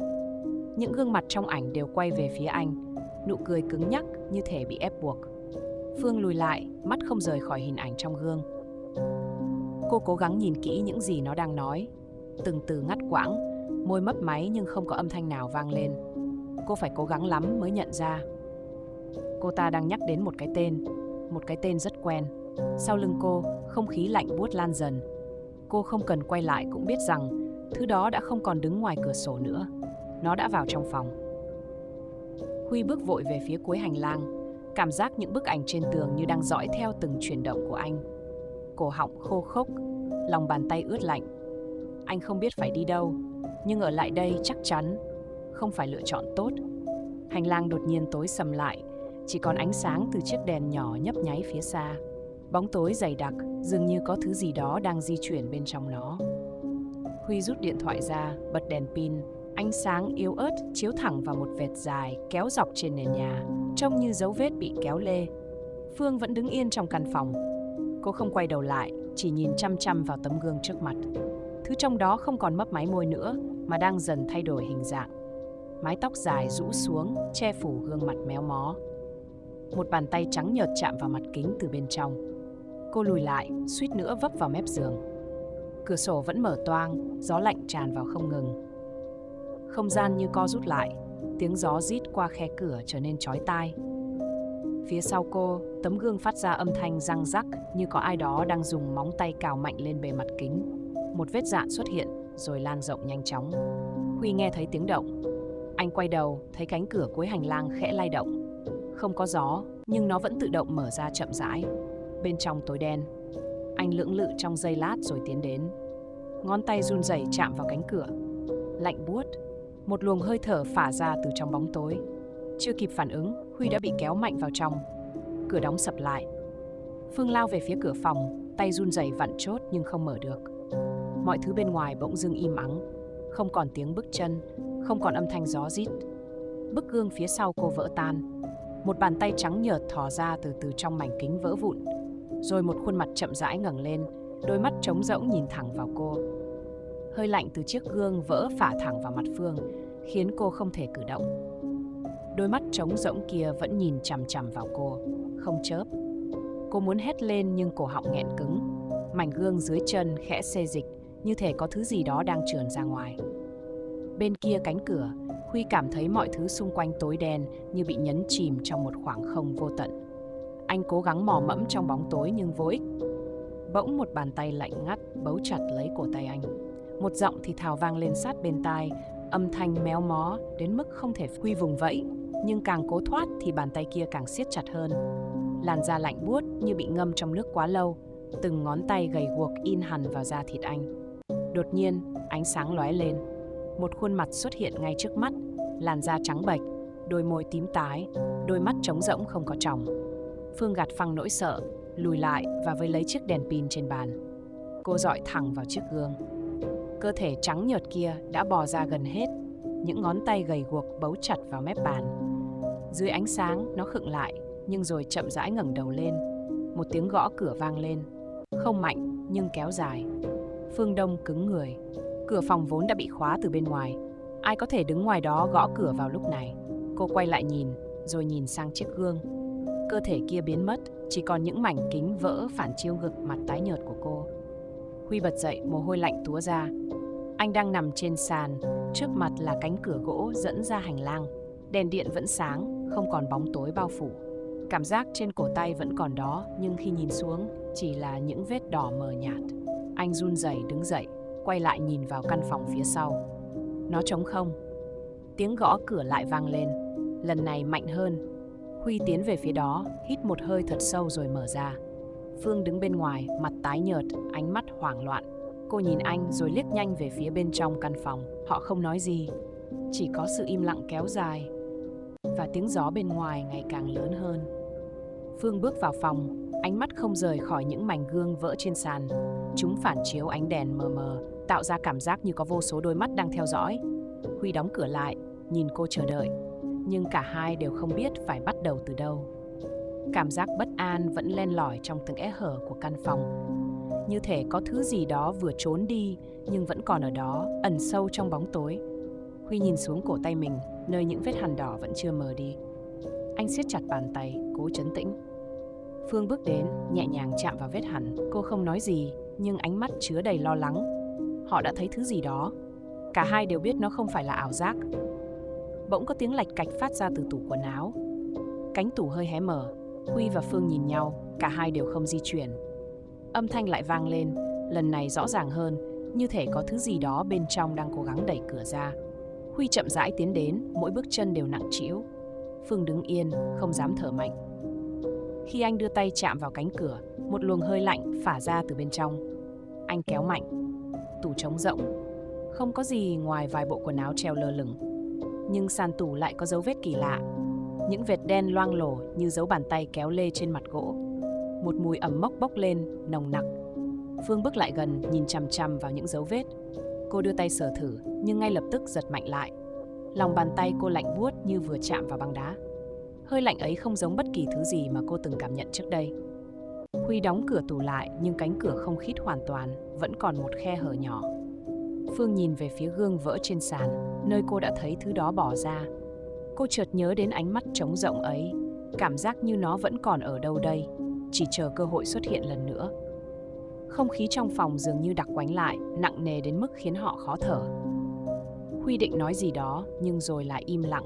Những gương mặt trong ảnh đều quay về phía anh, nụ cười cứng nhắc như thể bị ép buộc. Phương lùi lại, mắt không rời khỏi hình ảnh trong gương. Cô cố gắng nhìn kỹ những gì nó đang nói. Từng từ ngắt quãng, môi mấp máy nhưng không có âm thanh nào vang lên. Cô phải cố gắng lắm mới nhận ra. Cô ta đang nhắc đến một cái tên rất quen. Sau lưng cô, không khí lạnh buốt lan dần. Cô không cần quay lại cũng biết rằng thứ đó đã không còn đứng ngoài cửa sổ nữa. Nó đã vào trong phòng. Huy bước vội về phía cuối hành lang, cảm giác những bức ảnh trên tường như đang dõi theo từng chuyển động của anh. Cổ họng khô khốc, lòng bàn tay ướt lạnh. Anh không biết phải đi đâu, nhưng ở lại đây chắc chắn không phải lựa chọn tốt. Hành lang đột nhiên tối sầm lại, chỉ còn ánh sáng từ chiếc đèn nhỏ nhấp nháy phía xa. Bóng tối dày đặc, dường như có thứ gì đó đang di chuyển bên trong nó. Huy rút điện thoại ra, bật đèn pin. Ánh sáng yếu ớt chiếu thẳng vào một vệt dài kéo dọc trên nền nhà, trông như dấu vết bị kéo lê. Phương vẫn đứng yên trong căn phòng. Cô không quay đầu lại, chỉ nhìn chăm chăm vào tấm gương trước mặt. Thứ trong đó không còn mấp máy môi nữa, mà đang dần thay đổi hình dạng. Mái tóc dài rũ xuống, che phủ gương mặt méo mó. Một bàn tay trắng nhợt chạm vào mặt kính từ bên trong. Cô lùi lại, suýt nữa vấp vào mép giường. Cửa sổ vẫn mở toang, gió lạnh tràn vào không ngừng. Không gian như co rút lại, tiếng gió rít qua khe cửa trở nên chói tai. Phía sau cô, tấm gương phát ra âm thanh răng rắc như có ai đó đang dùng móng tay cào mạnh lên bề mặt kính. Một vết rạn xuất hiện rồi lan rộng nhanh chóng. Huy nghe thấy tiếng động. Anh quay đầu, thấy cánh cửa cuối hành lang khẽ lay động. Không có gió, nhưng nó vẫn tự động mở ra chậm rãi. Bên trong tối đen. Anh lưỡng lự trong giây lát rồi tiến đến. Ngón tay run rẩy chạm vào cánh cửa. Lạnh buốt. Một luồng hơi thở phả ra từ trong bóng tối. Chưa kịp phản ứng, Huy đã bị kéo mạnh vào trong. Cửa đóng sập lại. Phương lao về phía cửa phòng, tay run rẩy vặn chốt nhưng không mở được. Mọi thứ bên ngoài bỗng dưng im ắng. Không còn tiếng bước chân, không còn âm thanh gió rít. Bức gương phía sau cô vỡ tan. Một bàn tay trắng nhợt thò ra từ từ trong mảnh kính vỡ vụn. Rồi một khuôn mặt chậm rãi ngẩng lên, đôi mắt trống rỗng nhìn thẳng vào cô. Hơi lạnh từ chiếc gương vỡ phả thẳng vào mặt Phương, khiến cô không thể cử động. Đôi mắt trống rỗng kia vẫn nhìn chằm chằm vào cô, không chớp. Cô muốn hét lên nhưng cổ họng nghẹn cứng. Mảnh gương dưới chân khẽ xê dịch, như thể có thứ gì đó đang trườn ra ngoài. Bên kia cánh cửa, Huy cảm thấy mọi thứ xung quanh tối đen như bị nhấn chìm trong một khoảng không vô tận. Anh cố gắng mò mẫm trong bóng tối nhưng vô ích. Bỗng một bàn tay lạnh ngắt bấu chặt lấy cổ tay anh. Một giọng thì thào vang lên sát bên tai, âm thanh méo mó đến mức không thể Huy vùng vẫy. Nhưng càng cố thoát thì bàn tay kia càng siết chặt hơn. Làn da lạnh buốt như bị ngâm trong nước quá lâu. Từng ngón tay gầy guộc in hằn vào da thịt anh. Đột nhiên, ánh sáng lóe lên. Một khuôn mặt xuất hiện ngay trước mắt. Làn da trắng bệch, đôi môi tím tái, đôi mắt trống rỗng không có tròng. Phương gạt phăng nỗi sợ, lùi lại và với lấy chiếc đèn pin trên bàn. Cô dọi thẳng vào chiếc gương. Cơ thể trắng nhợt kia đã bò ra gần hết. Những ngón tay gầy guộc bấu chặt vào mép bàn. Dưới ánh sáng, nó khựng lại, nhưng rồi chậm rãi ngẩng đầu lên. Một tiếng gõ cửa vang lên. Không mạnh, nhưng kéo dài. Phương Đông cứng người. Cửa phòng vốn đã bị khóa từ bên ngoài. Ai có thể đứng ngoài đó gõ cửa vào lúc này? Cô quay lại nhìn, rồi nhìn sang chiếc gương. Cơ thể kia biến mất, chỉ còn những mảnh kính vỡ phản chiếu gương mặt tái nhợt của cô. Huy bật dậy, mồ hôi lạnh túa ra. Anh đang nằm trên sàn, trước mặt là cánh cửa gỗ dẫn ra hành lang. Đèn điện vẫn sáng, không còn bóng tối bao phủ. Cảm giác trên cổ tay vẫn còn đó, nhưng khi nhìn xuống, chỉ là những vết đỏ mờ nhạt. Anh run rẩy đứng dậy, quay lại nhìn vào căn phòng phía sau. Nó trống không. Tiếng gõ cửa lại vang lên, lần này mạnh hơn. Huy tiến về phía đó, hít một hơi thật sâu rồi mở ra. Phương đứng bên ngoài, mặt tái nhợt, ánh mắt hoảng loạn. Cô nhìn anh rồi liếc nhanh về phía bên trong căn phòng. Họ không nói gì, chỉ có sự im lặng kéo dài. Và tiếng gió bên ngoài ngày càng lớn hơn. Phương bước vào phòng, ánh mắt không rời khỏi những mảnh gương vỡ trên sàn. Chúng phản chiếu ánh đèn mờ mờ, tạo ra cảm giác như có vô số đôi mắt đang theo dõi. Huy đóng cửa lại, nhìn cô chờ đợi. Nhưng cả hai đều không biết phải bắt đầu từ đâu. Cảm giác bất an vẫn len lỏi trong từng kẽ hở của căn phòng. Như thể có thứ gì đó vừa trốn đi, nhưng vẫn còn ở đó, ẩn sâu trong bóng tối. Huy nhìn xuống cổ tay mình, nơi những vết hằn đỏ vẫn chưa mờ đi. Anh siết chặt bàn tay, cố trấn tĩnh. Phương bước đến, nhẹ nhàng chạm vào vết hằn. Cô không nói gì, nhưng ánh mắt chứa đầy lo lắng. Họ đã thấy thứ gì đó. Cả hai đều biết nó không phải là ảo giác. Bỗng có tiếng lạch cạch phát ra từ tủ quần áo. Cánh tủ hơi hé mở. Huy và Phương nhìn nhau, cả hai đều không di chuyển. Âm thanh lại vang lên, lần này rõ ràng hơn, như thể có thứ gì đó bên trong đang cố gắng đẩy cửa ra. Huy chậm rãi tiến đến, mỗi bước chân đều nặng trĩu. Phương đứng yên, không dám thở mạnh. Khi anh đưa tay chạm vào cánh cửa, một luồng hơi lạnh phả ra từ bên trong. Anh kéo mạnh. Tủ trống rỗng. Không có gì ngoài vài bộ quần áo treo lơ lửng. Nhưng sàn tủ lại có dấu vết kỳ lạ. Những vệt đen loang lổ như dấu bàn tay kéo lê trên mặt gỗ. Một mùi ẩm mốc bốc lên, nồng nặc. Phương bước lại gần, nhìn chằm chằm vào những dấu vết. Cô đưa tay sờ thử, nhưng ngay lập tức giật mạnh lại. Lòng bàn tay cô lạnh buốt như vừa chạm vào băng đá. Hơi lạnh ấy không giống bất kỳ thứ gì mà cô từng cảm nhận trước đây. Huy đóng cửa tủ lại nhưng cánh cửa không khít hoàn toàn, vẫn còn một khe hở nhỏ. Phương nhìn về phía gương vỡ trên sàn, nơi cô đã thấy thứ đó bỏ ra. Cô chợt nhớ đến ánh mắt trống rỗng ấy, cảm giác như nó vẫn còn ở đâu đây, chỉ chờ cơ hội xuất hiện lần nữa. Không khí trong phòng dường như đặc quánh lại, nặng nề đến mức khiến họ khó thở. Huy định nói gì đó, nhưng rồi lại im lặng.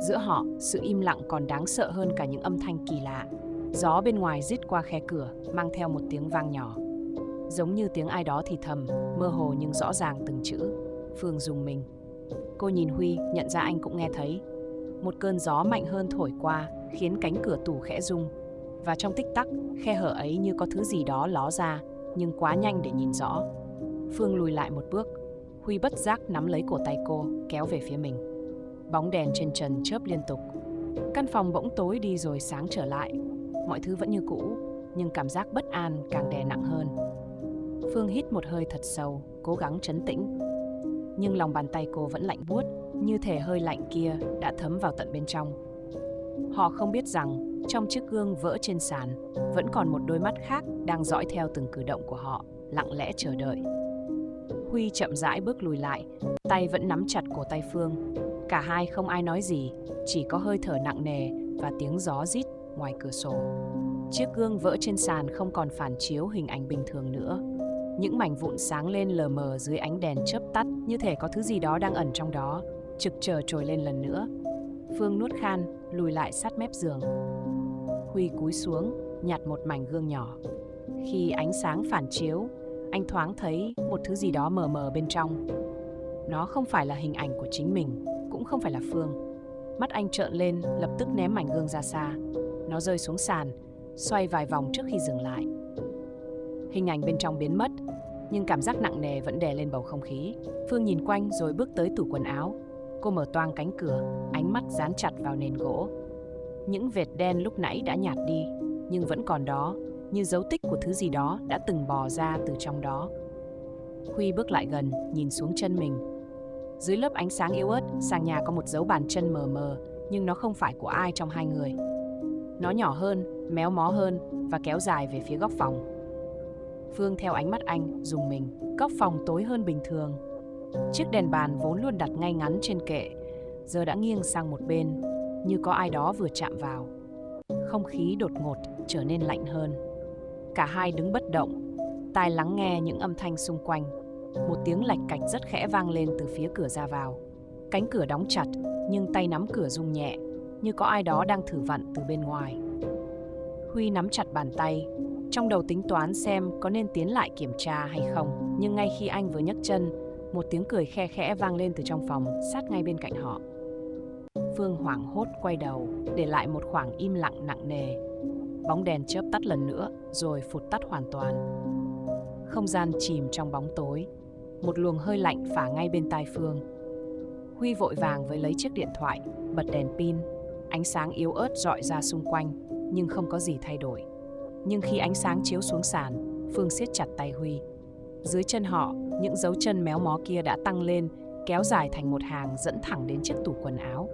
Giữa họ, sự im lặng còn đáng sợ hơn cả những âm thanh kỳ lạ. Gió bên ngoài rít qua khe cửa, mang theo một tiếng vang nhỏ. Giống như tiếng ai đó thì thầm, mơ hồ nhưng rõ ràng từng chữ. Phương rùng mình. Cô nhìn Huy, nhận ra anh cũng nghe thấy. Một cơn gió mạnh hơn thổi qua, khiến cánh cửa tủ khẽ rung. Và trong tích tắc, khe hở ấy như có thứ gì đó ló ra, nhưng quá nhanh để nhìn rõ. Phương lùi lại một bước. Huy bất giác nắm lấy cổ tay cô, kéo về phía mình. Bóng đèn trên trần chớp liên tục. Căn phòng bỗng tối đi rồi sáng trở lại. Mọi thứ vẫn như cũ, nhưng cảm giác bất an càng đè nặng hơn. Phương hít một hơi thật sâu, cố gắng trấn tĩnh. Nhưng lòng bàn tay cô vẫn lạnh buốt, như thể hơi lạnh kia đã thấm vào tận bên trong. Họ không biết rằng, trong chiếc gương vỡ trên sàn, vẫn còn một đôi mắt khác đang dõi theo từng cử động của họ, lặng lẽ chờ đợi. Huy chậm rãi bước lùi lại, tay vẫn nắm chặt cổ tay Phương. Cả hai không ai nói gì, chỉ có hơi thở nặng nề và tiếng gió rít ngoài cửa sổ. Chiếc gương vỡ trên sàn không còn phản chiếu hình ảnh bình thường nữa. Những mảnh vụn sáng lên lờ mờ dưới ánh đèn chớp tắt, như thể có thứ gì đó đang ẩn trong đó, trực chờ trồi lên lần nữa. Phương nuốt khan, lùi lại sát mép giường. Huy cúi xuống, nhặt một mảnh gương nhỏ. Khi ánh sáng phản chiếu, anh thoáng thấy một thứ gì đó mờ mờ bên trong. Nó không phải là hình ảnh của chính mình, cũng không phải là Phương. Mắt anh trợn lên, lập tức ném mảnh gương ra xa. Nó rơi xuống sàn, xoay vài vòng trước khi dừng lại. Hình ảnh bên trong biến mất, nhưng cảm giác nặng nề vẫn đè lên bầu không khí. Phương nhìn quanh rồi bước tới tủ quần áo. Cô mở toang cánh cửa, ánh mắt dán chặt vào nền gỗ. Những vệt đen lúc nãy đã nhạt đi, nhưng vẫn còn đó, như dấu tích của thứ gì đó đã từng bò ra từ trong đó. Huy bước lại gần, nhìn xuống chân mình. Dưới lớp ánh sáng yếu ớt, sàn nhà có một dấu bàn chân mờ mờ, nhưng nó không phải của ai trong hai người. Nó nhỏ hơn, méo mó hơn và kéo dài về phía góc phòng. Phương theo ánh mắt anh, rùng mình. Góc phòng tối hơn bình thường. Chiếc đèn bàn vốn luôn đặt ngay ngắn trên kệ, giờ đã nghiêng sang một bên, như có ai đó vừa chạm vào. Không khí đột ngột trở nên lạnh hơn. Cả hai đứng bất động, tai lắng nghe những âm thanh xung quanh. Một tiếng lạch cạch rất khẽ vang lên từ phía cửa ra vào. Cánh cửa đóng chặt, nhưng tay nắm cửa rung nhẹ, như có ai đó đang thử vặn từ bên ngoài. Huy nắm chặt bàn tay, trong đầu tính toán xem có nên tiến lại kiểm tra hay không. Nhưng ngay khi anh vừa nhấc chân, một tiếng cười khe khẽ vang lên từ trong phòng, sát ngay bên cạnh họ. Phương hoảng hốt quay đầu, để lại một khoảng im lặng nặng nề. Bóng đèn chớp tắt lần nữa, rồi phụt tắt hoàn toàn. Không gian chìm trong bóng tối. Một luồng hơi lạnh phả ngay bên tai Phương. Huy vội vàng với lấy chiếc điện thoại, bật đèn pin. Ánh sáng yếu ớt rọi ra xung quanh, nhưng không có gì thay đổi. Nhưng khi ánh sáng chiếu xuống sàn, Phương siết chặt tay Huy. Dưới chân họ, những dấu chân méo mó kia đã tăng lên, kéo dài thành một hàng dẫn thẳng đến chiếc tủ quần áo.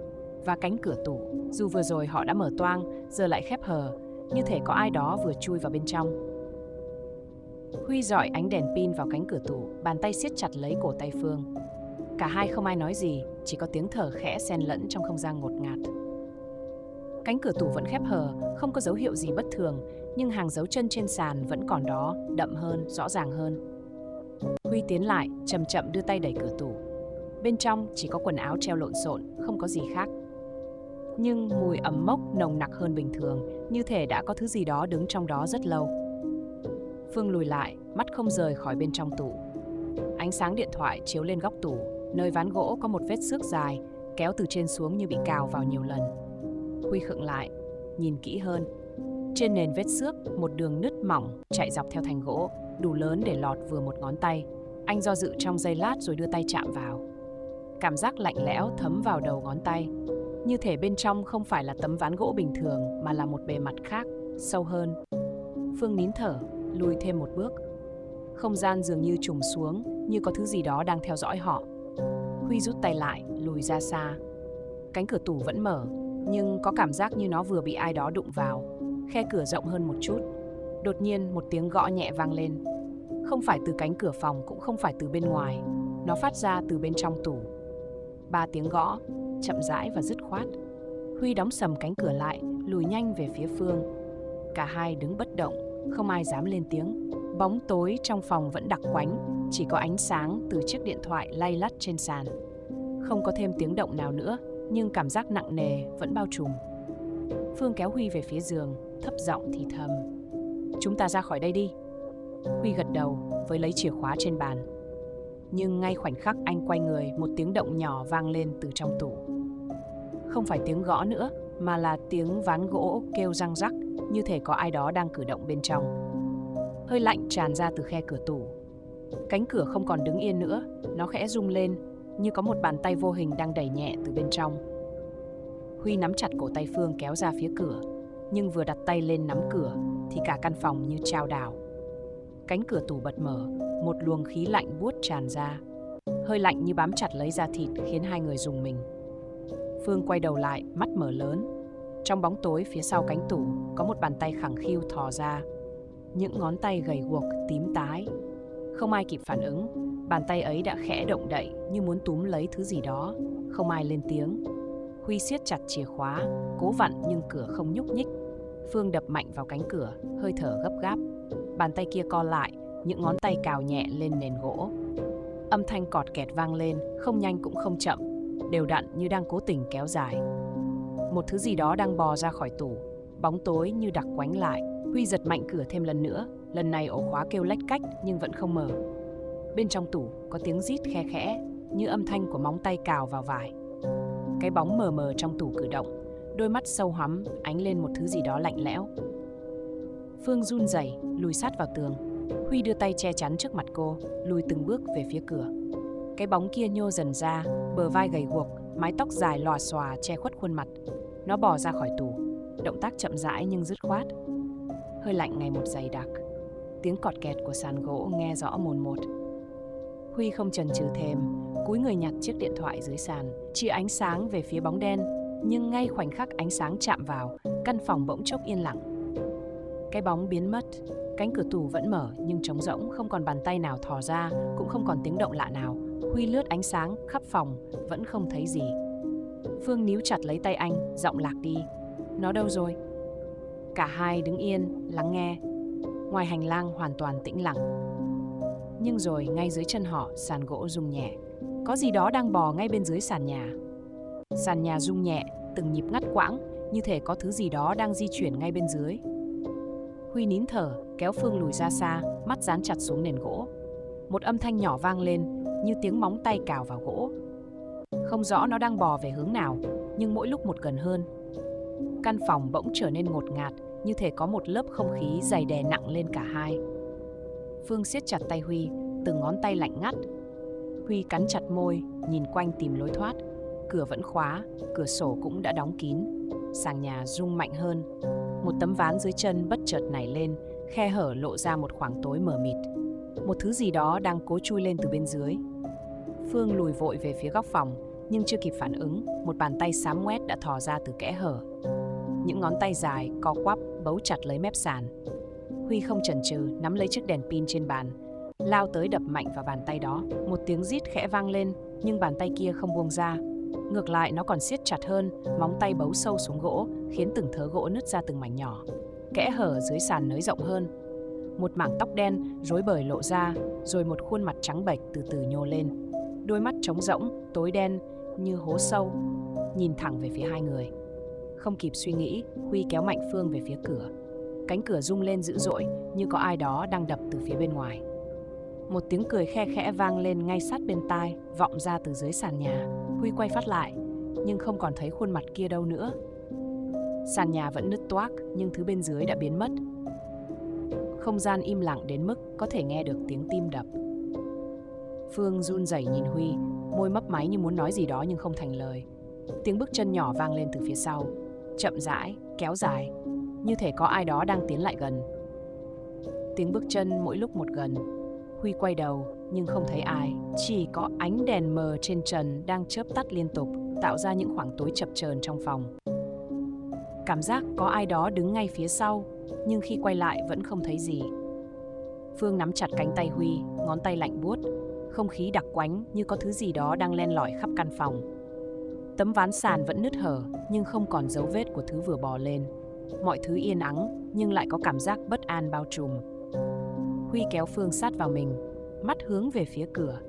Và cánh cửa tủ, dù vừa rồi họ đã mở toang, giờ lại khép hờ, như thể có ai đó vừa chui vào bên trong. Huy dọi ánh đèn pin vào cánh cửa tủ, bàn tay siết chặt lấy cổ tay Phương. Cả hai không ai nói gì, chỉ có tiếng thở khẽ xen lẫn trong không gian ngột ngạt. Cánh cửa tủ vẫn khép hờ, không có dấu hiệu gì bất thường, nhưng hàng dấu chân trên sàn vẫn còn đó, đậm hơn, rõ ràng hơn. Huy tiến lại, chậm chậm đưa tay đẩy cửa tủ. Bên trong chỉ có quần áo treo lộn xộn, không có gì khác. Nhưng mùi ẩm mốc nồng nặc hơn bình thường, như thể đã có thứ gì đó đứng trong đó rất lâu. Phương lùi lại, mắt không rời khỏi bên trong tủ. Ánh sáng điện thoại chiếu lên góc tủ, nơi ván gỗ có một vết xước dài, kéo từ trên xuống như bị cào vào nhiều lần. Huy khựng lại, nhìn kỹ hơn. Trên nền vết xước, một đường nứt mỏng chạy dọc theo thành gỗ, đủ lớn để lọt vừa một ngón tay. Anh do dự trong giây lát rồi đưa tay chạm vào. Cảm giác lạnh lẽo thấm vào đầu ngón tay, như thể bên trong không phải là tấm ván gỗ bình thường mà là một bề mặt khác, sâu hơn. Phương nín thở, lùi thêm một bước. Không gian dường như trùng xuống, như có thứ gì đó đang theo dõi họ. Huy rút tay lại, lùi ra xa. Cánh cửa tủ vẫn mở, nhưng có cảm giác như nó vừa bị ai đó đụng vào. Khe cửa rộng hơn một chút. Đột nhiên một tiếng gõ nhẹ vang lên. Không phải từ cánh cửa phòng, cũng không phải từ bên ngoài. Nó phát ra từ bên trong tủ. 3 tiếng gõ, chậm rãi và dứt khoát. Huy đóng sầm cánh cửa lại, lùi nhanh về phía Phương. Cả hai đứng bất động, không ai dám lên tiếng. Bóng tối trong phòng vẫn đặc quánh, chỉ có ánh sáng từ chiếc điện thoại lay lắt trên sàn. Không có thêm tiếng động nào nữa, nhưng cảm giác nặng nề vẫn bao trùm. Phương kéo Huy về phía giường, thấp giọng thì thầm. Chúng ta ra khỏi đây đi. Huy gật đầu với lấy chìa khóa trên bàn. Nhưng ngay khoảnh khắc anh quay người, một tiếng động nhỏ vang lên từ trong tủ. Không phải tiếng gõ nữa, mà là tiếng ván gỗ kêu răng rắc, như thể có ai đó đang cử động bên trong. Hơi lạnh tràn ra từ khe cửa tủ. Cánh cửa không còn đứng yên nữa, nó khẽ rung lên, như có một bàn tay vô hình đang đẩy nhẹ từ bên trong. Huy nắm chặt cổ tay Phương kéo ra phía cửa, nhưng vừa đặt tay lên nắm cửa thì cả căn phòng như chao đảo. Cánh cửa tủ bật mở, một luồng khí lạnh buốt tràn ra. Hơi lạnh như bám chặt lấy da thịt khiến hai người rùng mình. Phương quay đầu lại, mắt mở lớn. Trong bóng tối phía sau cánh tủ có một bàn tay khẳng khiu thò ra. Những ngón tay gầy guộc, tím tái. Không ai kịp phản ứng, bàn tay ấy đã khẽ động đậy như muốn túm lấy thứ gì đó. Không ai lên tiếng. Huy siết chặt chìa khóa, cố vặn nhưng cửa không nhúc nhích. Phương đập mạnh vào cánh cửa, hơi thở gấp gáp. Bàn tay kia co lại, những ngón tay cào nhẹ lên nền gỗ. Âm thanh cọt kẹt vang lên, không nhanh cũng không chậm, đều đặn như đang cố tình kéo dài. Một thứ gì đó đang bò ra khỏi tủ, bóng tối như đặc quánh lại. Huy giật mạnh cửa thêm lần nữa, lần này ổ khóa kêu lách cách nhưng vẫn không mở. Bên trong tủ có tiếng rít khe khẽ, như âm thanh của móng tay cào vào vải. Cái bóng mờ mờ trong tủ cử động, đôi mắt sâu hoắm ánh lên một thứ gì đó lạnh lẽo. Phương run rẩy lùi sát vào tường. Huy đưa tay che chắn trước mặt cô, lùi từng bước về phía cửa. Cái bóng kia nhô dần ra, bờ vai gầy guộc, mái tóc dài lòa xòa che khuất khuôn mặt. Nó bò ra khỏi tủ, động tác chậm rãi nhưng dứt khoát. Hơi lạnh ngày một dày đặc. Tiếng cọt kẹt của sàn gỗ nghe rõ mồn một. Huy không chần chừ thêm, cúi người nhặt chiếc điện thoại dưới sàn, chia ánh sáng về phía bóng đen. Nhưng ngay khoảnh khắc ánh sáng chạm vào, căn phòng bỗng chốc yên lặng. Cái bóng biến mất, cánh cửa tủ vẫn mở nhưng trống rỗng, không còn bàn tay nào thò ra, cũng không còn tiếng động lạ nào. Huy lướt ánh sáng khắp phòng, vẫn không thấy gì. Phương níu chặt lấy tay anh, giọng lạc đi. Nó đâu rồi? Cả hai đứng yên, lắng nghe. Ngoài hành lang hoàn toàn tĩnh lặng. Nhưng rồi ngay dưới chân họ, sàn gỗ rung nhẹ. Có gì đó đang bò ngay bên dưới sàn nhà. Sàn nhà rung nhẹ, từng nhịp ngắt quãng, như thể có thứ gì đó đang di chuyển ngay bên dưới. Huy nín thở, kéo Phương lùi ra xa, mắt dán chặt xuống nền gỗ. Một âm thanh nhỏ vang lên, như tiếng móng tay cào vào gỗ. Không rõ nó đang bò về hướng nào, nhưng mỗi lúc một gần hơn. Căn phòng bỗng trở nên ngột ngạt, như thể có một lớp không khí dày đè nặng lên cả hai. Phương siết chặt tay Huy, từng ngón tay lạnh ngắt. Huy cắn chặt môi, nhìn quanh tìm lối thoát. Cửa vẫn khóa, cửa sổ cũng đã đóng kín. Sàn nhà rung mạnh hơn. Một tấm ván dưới chân bất chợt nảy lên, khe hở lộ ra một khoảng tối mờ mịt. Một thứ gì đó đang cố chui lên từ bên dưới. Phương lùi vội về phía góc phòng, nhưng chưa kịp phản ứng, một bàn tay xám ngoét đã thò ra từ kẽ hở. Những ngón tay dài, co quắp, bấu chặt lấy mép sàn. Huy không chần chừ, nắm lấy chiếc đèn pin trên bàn, lao tới đập mạnh vào bàn tay đó. Một tiếng rít khẽ vang lên, nhưng bàn tay kia không buông ra. Ngược lại, nó còn siết chặt hơn, móng tay bấu sâu xuống gỗ, khiến từng thớ gỗ nứt ra từng mảnh nhỏ. Kẽ hở dưới sàn nới rộng hơn. Một mảng tóc đen rối bời lộ ra, rồi một khuôn mặt trắng bệch từ từ nhô lên. Đôi mắt trống rỗng, tối đen như hố sâu, nhìn thẳng về phía hai người. Không kịp suy nghĩ, Huy kéo mạnh Phương về phía cửa. Cánh cửa rung lên dữ dội, như có ai đó đang đập từ phía bên ngoài. Một tiếng cười khe khẽ vang lên ngay sát bên tai, vọng ra từ dưới sàn nhà. Huy quay phát lại, nhưng không còn thấy khuôn mặt kia đâu nữa. Sàn nhà vẫn nứt toác, nhưng thứ bên dưới đã biến mất. Không gian im lặng đến mức có thể nghe được tiếng tim đập. Phương run rẩy nhìn Huy, môi mấp máy như muốn nói gì đó nhưng không thành lời. Tiếng bước chân nhỏ vang lên từ phía sau, chậm rãi, kéo dài, như thể có ai đó đang tiến lại gần. Tiếng bước chân mỗi lúc một gần. Huy quay đầu nhưng không thấy ai, chỉ có ánh đèn mờ trên trần đang chớp tắt liên tục, tạo ra những khoảng tối chập chờn trong phòng. Cảm giác có ai đó đứng ngay phía sau, nhưng khi quay lại vẫn không thấy gì. Phương nắm chặt cánh tay Huy, ngón tay lạnh buốt. Không khí đặc quánh như có thứ gì đó đang len lỏi khắp căn phòng. Tấm ván sàn vẫn nứt hở, nhưng không còn dấu vết của thứ vừa bò lên. Mọi thứ yên ắng, nhưng lại có cảm giác bất an bao trùm. Huy kéo Phương sát vào mình, mắt hướng về phía cửa.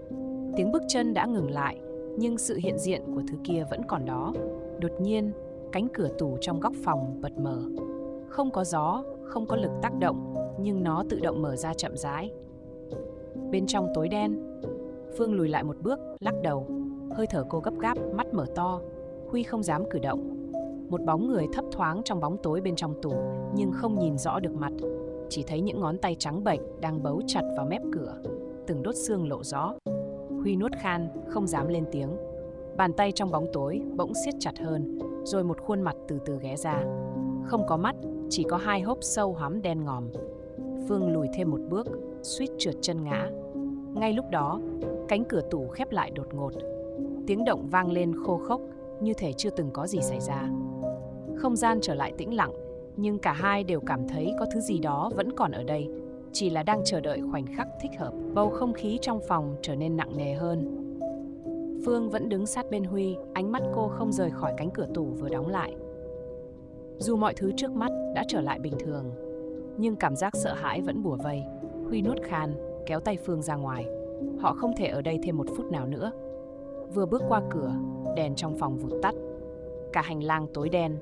Tiếng bước chân đã ngừng lại, nhưng sự hiện diện của thứ kia vẫn còn đó. Đột nhiên, cánh cửa tủ trong góc phòng bật mở. Không có gió, không có lực tác động, nhưng nó tự động mở ra chậm rãi. Bên trong tối đen, Phương lùi lại một bước, lắc đầu. Hơi thở cô gấp gáp, mắt mở to. Huy không dám cử động. Một bóng người thấp thoáng trong bóng tối bên trong tủ, nhưng không nhìn rõ được mặt. Chỉ thấy những ngón tay trắng bệch đang bấu chặt vào mép cửa, từng đốt xương lộ rõ. Huy nuốt khan, không dám lên tiếng. Bàn tay trong bóng tối bỗng siết chặt hơn, rồi một khuôn mặt từ từ ghé ra. Không có mắt, chỉ có hai hốc sâu hoắm đen ngòm. Phương lùi thêm một bước, suýt trượt chân ngã. Ngay lúc đó, cánh cửa tủ khép lại đột ngột. Tiếng động vang lên khô khốc, như thể chưa từng có gì xảy ra. Không gian trở lại tĩnh lặng, nhưng cả hai đều cảm thấy có thứ gì đó vẫn còn ở đây, chỉ là đang chờ đợi khoảnh khắc thích hợp. Bầu không khí trong phòng trở nên nặng nề hơn. Phương vẫn đứng sát bên Huy, ánh mắt cô không rời khỏi cánh cửa tủ vừa đóng lại. Dù mọi thứ trước mắt đã trở lại bình thường, nhưng cảm giác sợ hãi vẫn bủa vây. Huy nuốt khan, kéo tay Phương ra ngoài. Họ không thể ở đây thêm một phút nào nữa. Vừa bước qua cửa, đèn trong phòng vụt tắt. Cả hành lang tối đen,